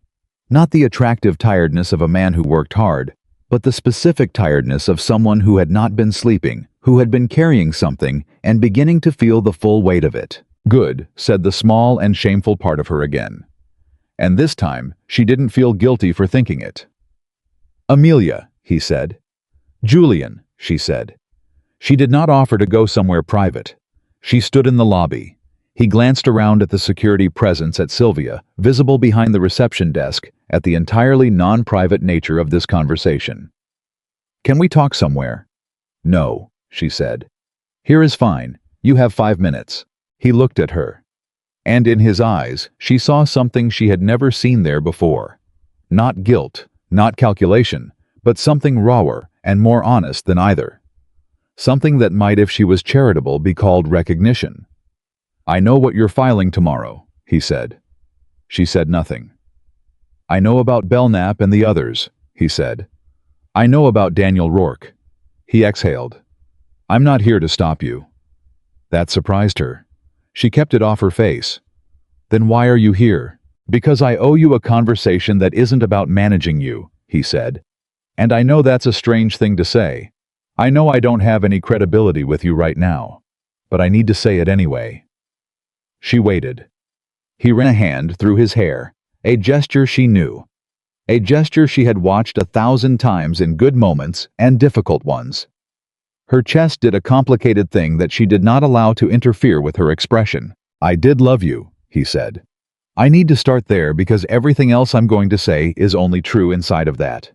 Not the attractive tiredness of a man who worked hard, but the specific tiredness of someone who had not been sleeping, who had been carrying something and beginning to feel the full weight of it. Good, said the small and shameful part of her again. And this time, she didn't feel guilty for thinking it. Amelia, he said. Julian, she said. She did not offer to go somewhere private. She stood in the lobby. He glanced around at the security presence at Sylvia, visible behind the reception desk, at the entirely non-private nature of this conversation. Can we talk somewhere? No, she said. Here is fine. You have 5 minutes. He looked at her. And in his eyes, she saw something she had never seen there before. Not guilt, not calculation, but something rawer and more honest than either. Something that might, if she was charitable, be called recognition. I know what you're filing tomorrow, he said. She said nothing. I know about Belknap and the others, he said. I know about Daniel Rourke. He exhaled. I'm not here to stop you. That surprised her. She kept it off her face. Then why are you here? Because I owe you a conversation that isn't about managing you, he said. And I know that's a strange thing to say. I know I don't have any credibility with you right now. But I need to say it anyway. She waited. He ran a hand through his hair, a gesture she knew. A gesture she had watched 1,000 times in good moments and difficult ones. Her chest did a complicated thing that she did not allow to interfere with her expression. I did love you, he said. I need to start there because everything else I'm going to say is only true inside of that.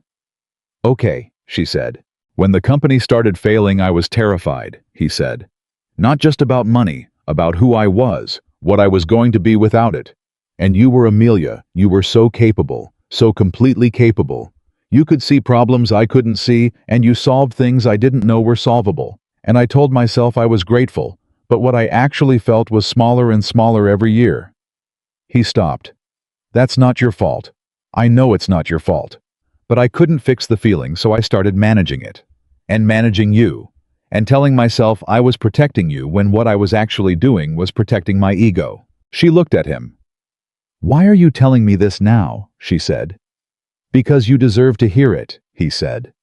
Okay, she said. When the company started failing, I was terrified, he said. Not just about money, about who I was, what I was going to be without it. And you were Amelia, you were so capable, so completely capable. You could see problems I couldn't see, and you solved things I didn't know were solvable. And I told myself I was grateful, but what I actually felt was smaller and smaller every year. He stopped. That's not your fault. I know it's not your fault. But I couldn't fix the feeling, so I started managing it. And managing you. And telling myself I was protecting you when what I was actually doing was protecting my ego. She looked at him. Why are you telling me this now? She said. Because you deserve to hear it, he said.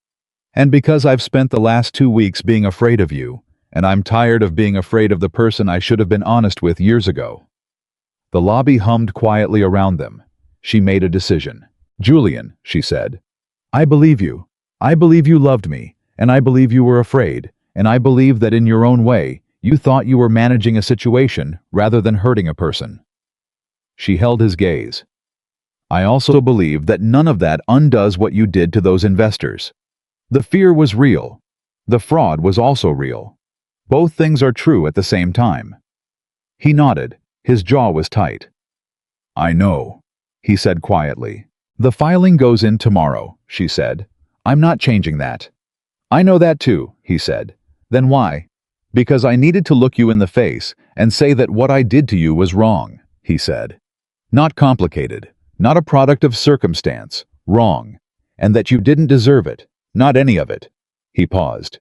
And because I've spent the last 2 weeks being afraid of you, and I'm tired of being afraid of the person I should have been honest with years ago. The lobby hummed quietly around them. She made a decision. Julian, she said. I believe you. I believe you loved me, and I believe you were afraid. And I believe that in your own way, you thought you were managing a situation rather than hurting a person. She held his gaze. I also believe that none of that undoes what you did to those investors. The fear was real. The fraud was also real. Both things are true at the same time. He nodded. His jaw was tight. I know, he said quietly. The filing goes in tomorrow, she said. I'm not changing that. I know that too, he said. Then why? Because I needed to look you in the face and say that what I did to you was wrong, he said. Not complicated, not a product of circumstance, wrong, and that you didn't deserve it, not any of it. He paused.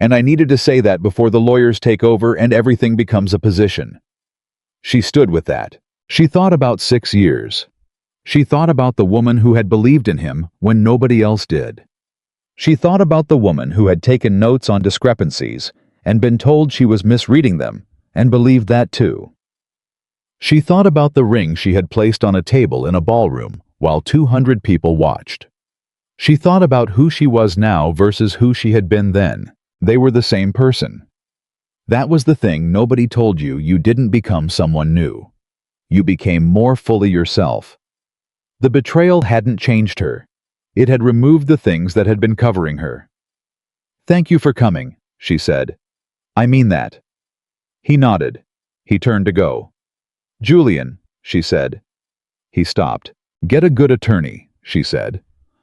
And I needed to say that before the lawyers take over and everything becomes a position. She stood with that. She thought about 6 years. She thought about the woman who had believed in him when nobody else did. She thought about the woman who had taken notes on discrepancies and been told she was misreading them and believed that too. She thought about the ring she had placed on a table in a ballroom while 200 people watched. She thought about who she was now versus who she had been then. They were the same person. That was the thing nobody told you. You didn't become someone new. You became more fully yourself. The betrayal hadn't changed her. It had removed the things that had been covering her. Thank you for coming, she said. I mean that. He nodded. He turned to go. Julian, she said. He stopped. Get a good attorney, she said.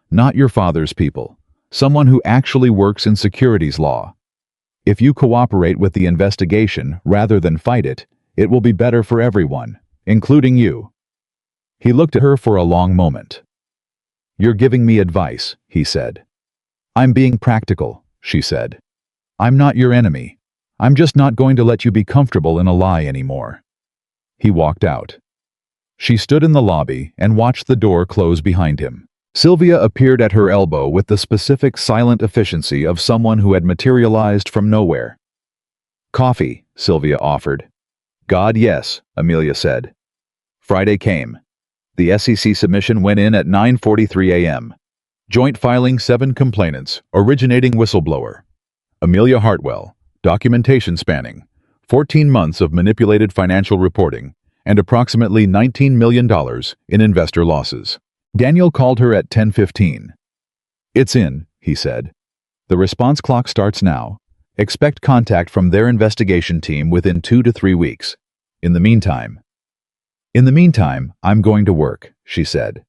Not your father's people. Someone who actually works in securities law. If you cooperate with the investigation rather than fight it, it will be better for everyone, including you. He looked at her for a long moment. You're giving me advice, he said. I'm being practical, she said. I'm not your enemy. I'm just not going to let you be comfortable in a lie anymore. He walked out. She stood in the lobby and watched the door close behind him. Sylvia appeared at her elbow with the specific silent efficiency of someone who had materialized from nowhere. Coffee, Sylvia offered. God, yes, Amelia said. Friday came. The SEC submission went in at 9:43 a.m. Joint filing 7 complainants, originating whistleblower. Amelia Hartwell, documentation spanning 14 months of manipulated financial reporting and approximately $19 million in investor losses. Daniel called her at 10:15. It's in, he said. The response clock starts now. Expect contact from their investigation team within 2 to 3 weeks. In the meantime, I'm going to work, she said.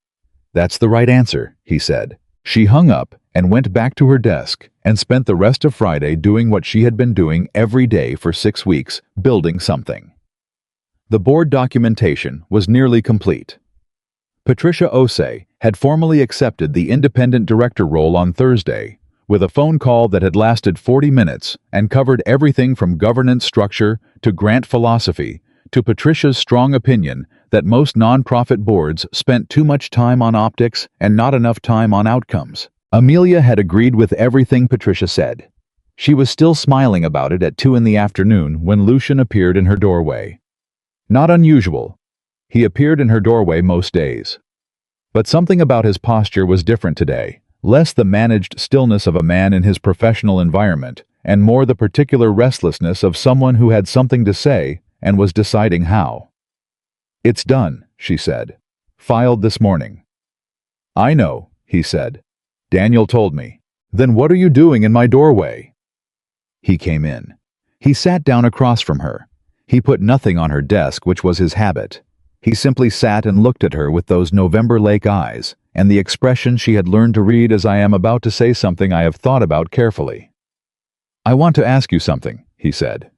That's the right answer, he said. She hung up and went back to her desk and spent the rest of Friday doing what she had been doing every day for 6 weeks, building something. The board documentation was nearly complete. Patricia Osei had formally accepted the independent director role on Thursday, with a phone call that had lasted 40 minutes and covered everything from governance structure to grant philosophy to Patricia's strong opinion that most nonprofit boards spent too much time on optics and not enough time on outcomes. Amelia had agreed with everything Patricia said. She was still smiling about it at 2 in the afternoon when Lucian appeared in her doorway. Not unusual. He appeared in her doorway most days. But something about his posture was different today, less the managed stillness of a man in his professional environment, and more the particular restlessness of someone who had something to say and was deciding how. It's done, she said. Filed this morning. I know, he said. Daniel told me. Then what are you doing in my doorway? He came in. He sat down across from her. He put nothing on her desk, which was his habit. He simply sat and looked at her with those November lake eyes, and the expression she had learned to read as I am about to say something I have thought about carefully. I want to ask you something, he said.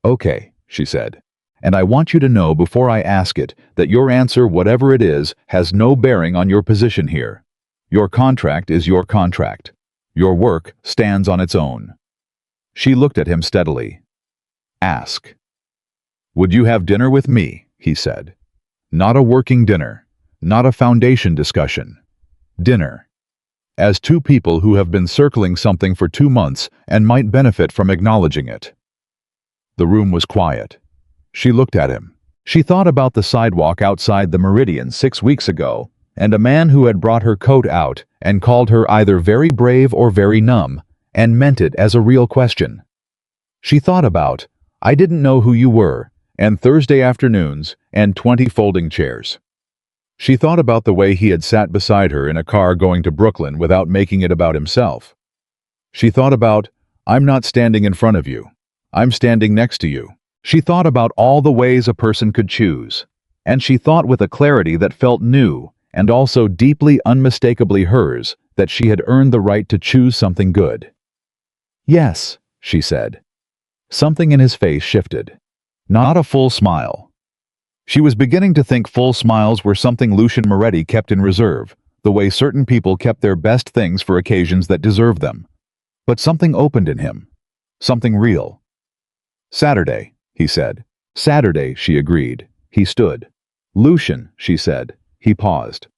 Okay, she said. And I want you to know before I ask it that your answer, whatever it is, has no bearing on your position here. Your contract is your contract. Your work stands on its own. She looked at him steadily. Ask. Would you have dinner with me? He said. Not a working dinner, not a foundation discussion. Dinner. As two people who have been circling something for 2 months and might benefit from acknowledging it. The room was quiet. She looked at him. She thought about the sidewalk outside the Meridian 6 weeks ago, and a man who had brought her coat out and called her either very brave or very numb, and meant it as a real question. She thought about, I didn't know who you were, and Thursday afternoons, and 20 folding chairs. She thought about the way he had sat beside her in a car going to Brooklyn without making it about himself. She thought about, I'm not standing in front of you. I'm standing next to you. She thought about all the ways a person could choose, and she thought with a clarity that felt new and also deeply unmistakably hers that she had earned the right to choose something good. "Yes," she said. Something in his face shifted. Not a full smile. She was beginning to think full smiles were something Lucian Moretti kept in reserve, the way certain people kept their best things for occasions that deserved them. But something opened in him. Something real. "Saturday," he said. "Saturday," she agreed. He stood. "Lucian," she said. He paused.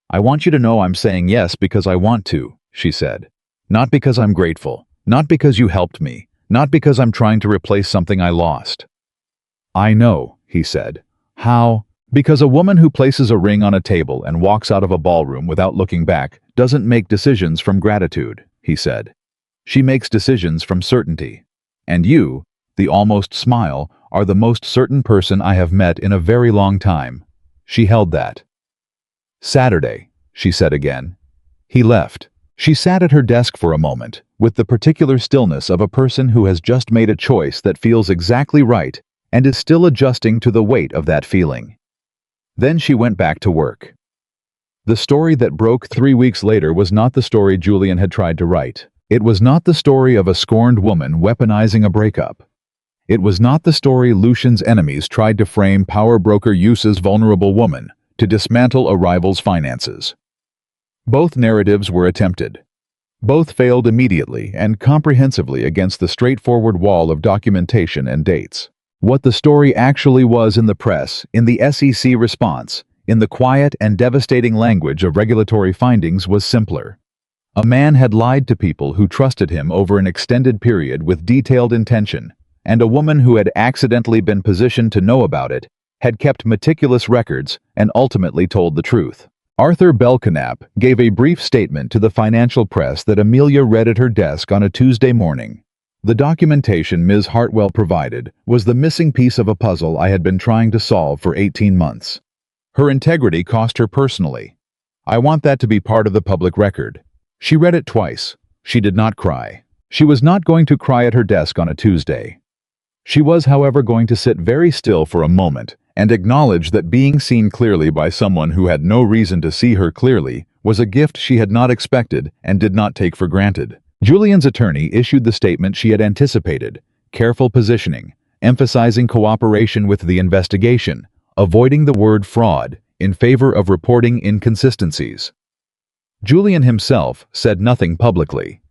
"I want you to know I'm saying yes because I want to," she said. "Not because I'm grateful. Not because you helped me. Not because I'm trying to replace something I lost." "I know," he said. "How?" "Because a woman who places a ring on a table and walks out of a ballroom without looking back doesn't make decisions from gratitude," he said. "She makes decisions from certainty. And you, the almost smile, are the most certain person I have met in a very long time." She held that. "Saturday," she said again. He left. She sat at her desk for a moment, with the particular stillness of a person who has just made a choice that feels exactly right and is still adjusting to the weight of that feeling. Then she went back to work. The story that broke 3 weeks later was not the story Julian had tried to write. It was not the story of a scorned woman weaponizing a breakup. It was not the story Lucian's enemies tried to frame power broker Yusa's vulnerable woman to dismantle a rival's finances. Both narratives were attempted. Both failed immediately and comprehensively against the straightforward wall of documentation and dates. What the story actually was in the press, in the SEC response, in the quiet and devastating language of regulatory findings was simpler. A man had lied to people who trusted him over an extended period with detailed intention, and a woman who had accidentally been positioned to know about it had kept meticulous records and ultimately told the truth. Arthur Belknap gave a brief statement to the financial press that Amelia read at her desk on a Tuesday morning. "The documentation Ms. Hartwell provided was the missing piece of a puzzle I had been trying to solve for 18 months. Her integrity cost her personally. I want that to be part of the public record." She read it twice. She did not cry. She was not going to cry at her desk on a Tuesday. She was, however, going to sit very still for a moment and acknowledge that being seen clearly by someone who had no reason to see her clearly was a gift she had not expected and did not take for granted. Julian's attorney issued the statement she had anticipated: careful positioning, emphasizing cooperation with the investigation, avoiding the word fraud in favor of reporting inconsistencies. Julian himself said nothing publicly.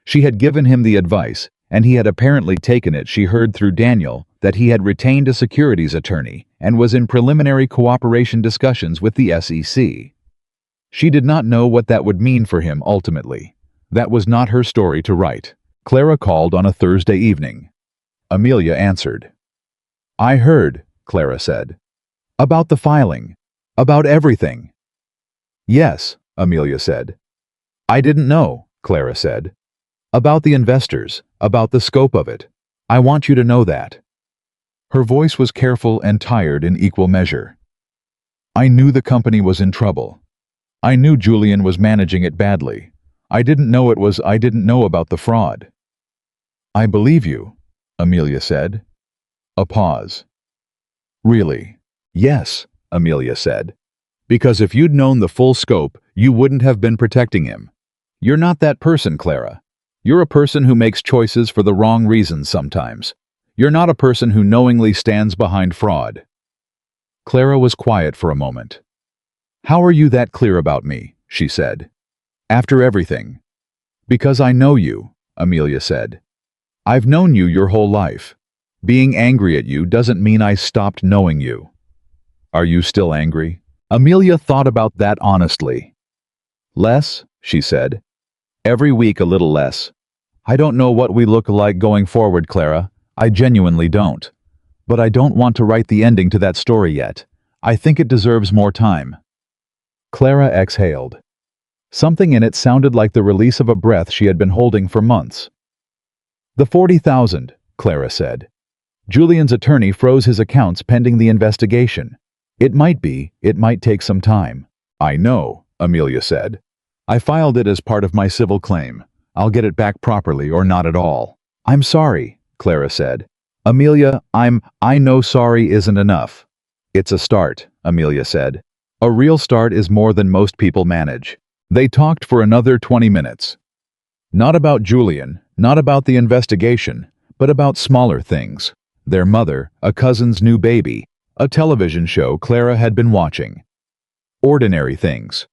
She had given him the advice, and he had apparently taken it. She heard through Daniel that he had retained a securities attorney and was in preliminary cooperation discussions with the SEC. She did not know what that would mean for him ultimately. That was not her story to write. Clara called on a Thursday evening. Amelia answered. "I heard," Clara said. "About the filing. About everything." "Yes," Amelia said. "I didn't know," Clara said. "About the investors, about the scope of it. I want you to know that." Her voice was careful and tired in equal measure. "I knew the company was in trouble. I knew Julian was managing it badly. I didn't know about the fraud." "I believe you," Amelia said. A pause. "Really?" "Yes," Amelia said. "Because if you'd known the full scope, you wouldn't have been protecting him. You're not that person, Clara. You're a person who makes choices for the wrong reasons sometimes. You're not a person who knowingly stands behind fraud." Clara was quiet for a moment. "How are you that clear about me?" she said. "After everything." "Because I know you," Amelia said. "I've known you your whole life. Being angry at you doesn't mean I stopped knowing you." "Are you still angry?" Amelia thought about that honestly. "Less," she said. "Every week a little less. I don't know what we look like going forward, Clara. I genuinely don't. But I don't want to write the ending to that story yet. I think it deserves more time." Clara exhaled. Something in it sounded like the release of a breath she had been holding for months. "The 40,000, Clara said. Julian's attorney froze his accounts pending the investigation. It might take some time." "I know," Amelia said. "I filed it as part of my civil claim. I'll get it back properly or not at all." "I'm sorry," Clara said. Amelia, I know sorry isn't enough. It's a start, Amelia said. A real start is more than most people manage. They talked for another 20 minutes. Not about Julian, not about the investigation, but about smaller things. Their mother, a cousin's new baby, a television show Clara had been watching. Ordinary things.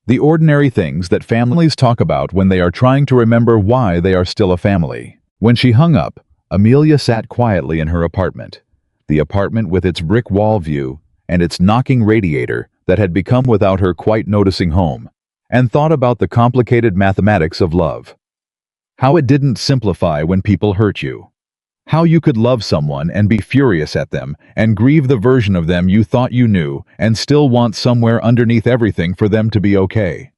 The ordinary things that families talk about when they are trying to remember why they are still a family. When she hung up, Amelia sat quietly in her apartment. The apartment with its brick wall view and its knocking radiator that had become without her quite noticing home, and thought about the complicated mathematics of love. How it didn't simplify when people hurt you. How you could love someone and be furious at them and grieve the version of them you thought you knew and still want somewhere underneath everything for them to be okay.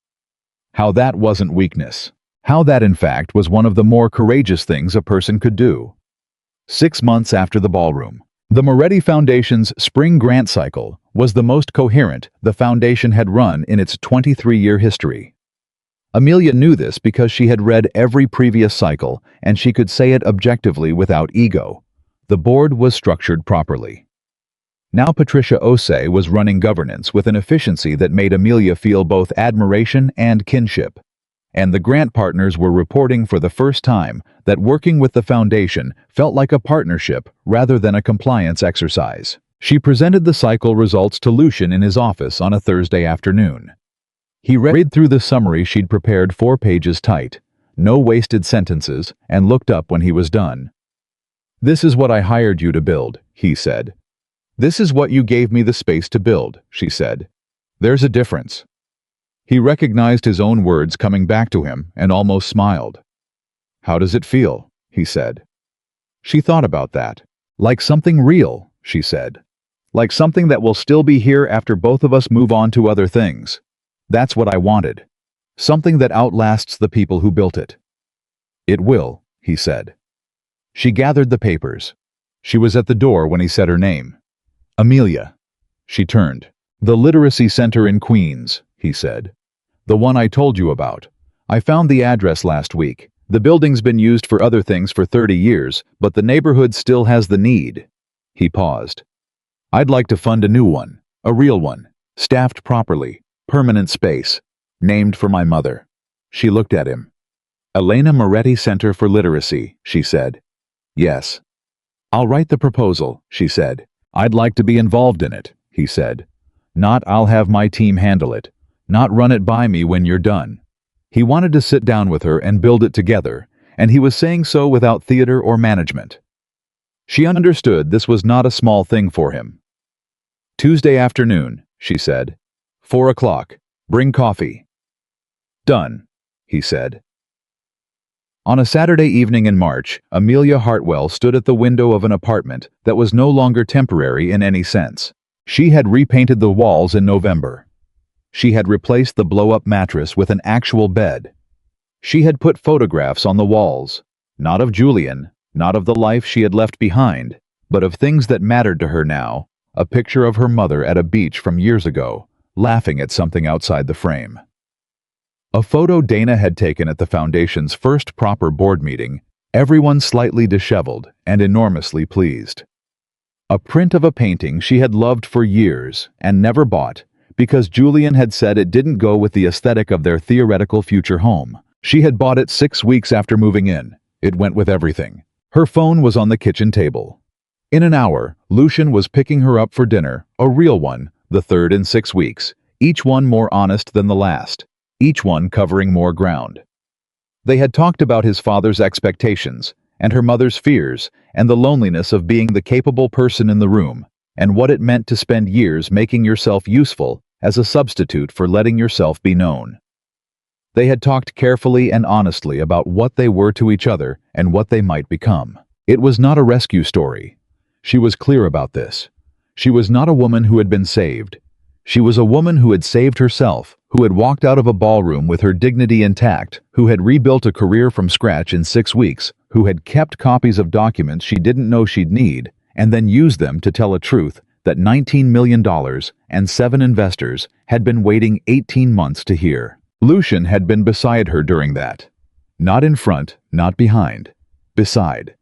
How that wasn't weakness. How that, in fact, was one of the more courageous things a person could do. 6 months after the ballroom, the Moretti Foundation's spring grant cycle was the most coherent the foundation had run in its 23-year history. Amelia knew this because she had read every previous cycle, and she could say it objectively without ego. The board was structured properly. Now Patricia Osei was running governance with an efficiency that made Amelia feel both admiration and kinship. And the grant partners were reporting for the first time that working with the foundation felt like a partnership rather than a compliance exercise. She presented the cycle results to Lucian in his office on a Thursday afternoon. He read through the summary she'd prepared 4 pages tight, no wasted sentences, and looked up when he was done. "This is what I hired you to build," he said. "This is what you gave me the space to build," she said. "There's a difference." He recognized his own words coming back to him and almost smiled. "How does it feel?" he said. She thought about that. "Like something real," she said. "Like something that will still be here after both of us move on to other things. That's what I wanted. Something that outlasts the people who built it." "It will," he said. She gathered the papers. She was at the door when he said her name. "Amelia." She turned. "The Literacy Center in Queens," he said. "The one I told you about. I found the address last week. The building's been used for other things for 30 years, but the neighborhood still has the need." He paused. "I'd like to fund a new one, a real one, staffed properly. Permanent space, named for my mother." She looked at him. "Elena Moretti Center for Literacy," she said. "Yes." "I'll write the proposal," she said. "I'd like to be involved in it," he said. "Not I'll have my team handle it. Not run it by me when you're done." He wanted to sit down with her and build it together, and he was saying so without theater or management. She understood this was not a small thing for him. "Tuesday afternoon," she said. 4 o'clock. Bring coffee." "Done," he said. On a Saturday evening in March, Amelia Hartwell stood at the window of an apartment that was no longer temporary in any sense. She had repainted the walls in November. She had replaced the blow-up mattress with an actual bed. She had put photographs on the walls, not of Julian, not of the life she had left behind, but of things that mattered to her now, a picture of her mother at a beach from years ago, laughing at something outside the frame. A photo Dana had taken at the Foundation's first proper board meeting, everyone slightly disheveled and enormously pleased. A print of a painting she had loved for years and never bought because Julian had said it didn't go with the aesthetic of their theoretical future home. She had bought it 6 weeks after moving in. It went with everything. Her phone was on the kitchen table. In an hour, Lucian was picking her up for dinner, a real one, the third in 6 weeks, each one more honest than the last, each one covering more ground. They had talked about his father's expectations, and her mother's fears, and the loneliness of being the capable person in the room, and what it meant to spend years making yourself useful as a substitute for letting yourself be known. They had talked carefully and honestly about what they were to each other and what they might become. It was not a rescue story. She was clear about this. She was not a woman who had been saved. She was a woman who had saved herself, who had walked out of a ballroom with her dignity intact, who had rebuilt a career from scratch in 6 weeks, who had kept copies of documents she didn't know she'd need, and then used them to tell a truth that $19 million and 7 investors had been waiting 18 months to hear. Lucian had been beside her during that. Not in front, not behind. Beside.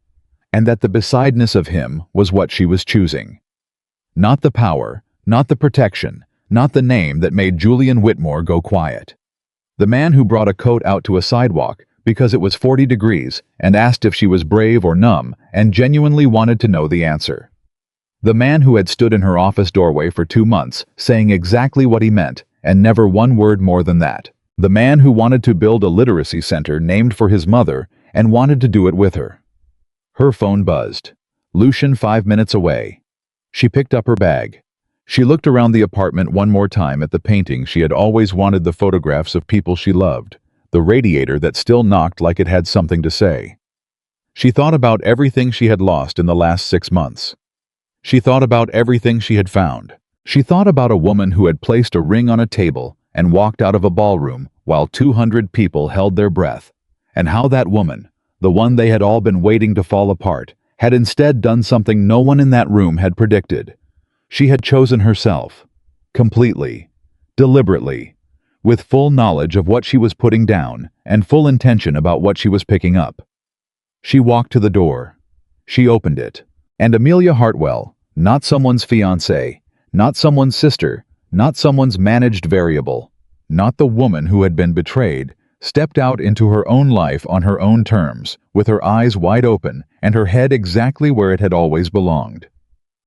and that the besideness of him was what she was choosing. Not the power, not the protection, not the name that made Julian Whitmore go quiet. The man who brought a coat out to a sidewalk because it was 40 degrees and asked if she was brave or numb and genuinely wanted to know the answer. The man who had stood in her office doorway for 2 months saying exactly what he meant and never one word more than that. The man who wanted to build a literacy center named for his mother and wanted to do it with her. Her phone buzzed. Lucian 5 minutes away. She picked up her bag. She looked around the apartment one more time at the painting she had always wanted, the photographs of people she loved, the radiator that still knocked like it had something to say. She thought about everything she had lost in the last 6 months. She thought about everything she had found. She thought about a woman who had placed a ring on a table and walked out of a ballroom while 200 people held their breath, and how that woman, the one they had all been waiting to fall apart, had instead done something no one in that room had predicted. She had chosen herself, completely, deliberately, with full knowledge of what she was putting down and full intention about what she was picking up. She walked to the door. She opened it. And Amelia Hartwell, not someone's fiancé, not someone's sister, not someone's managed variable, not the woman who had been betrayed, stepped out into her own life on her own terms, with her eyes wide open and her head exactly where it had always belonged.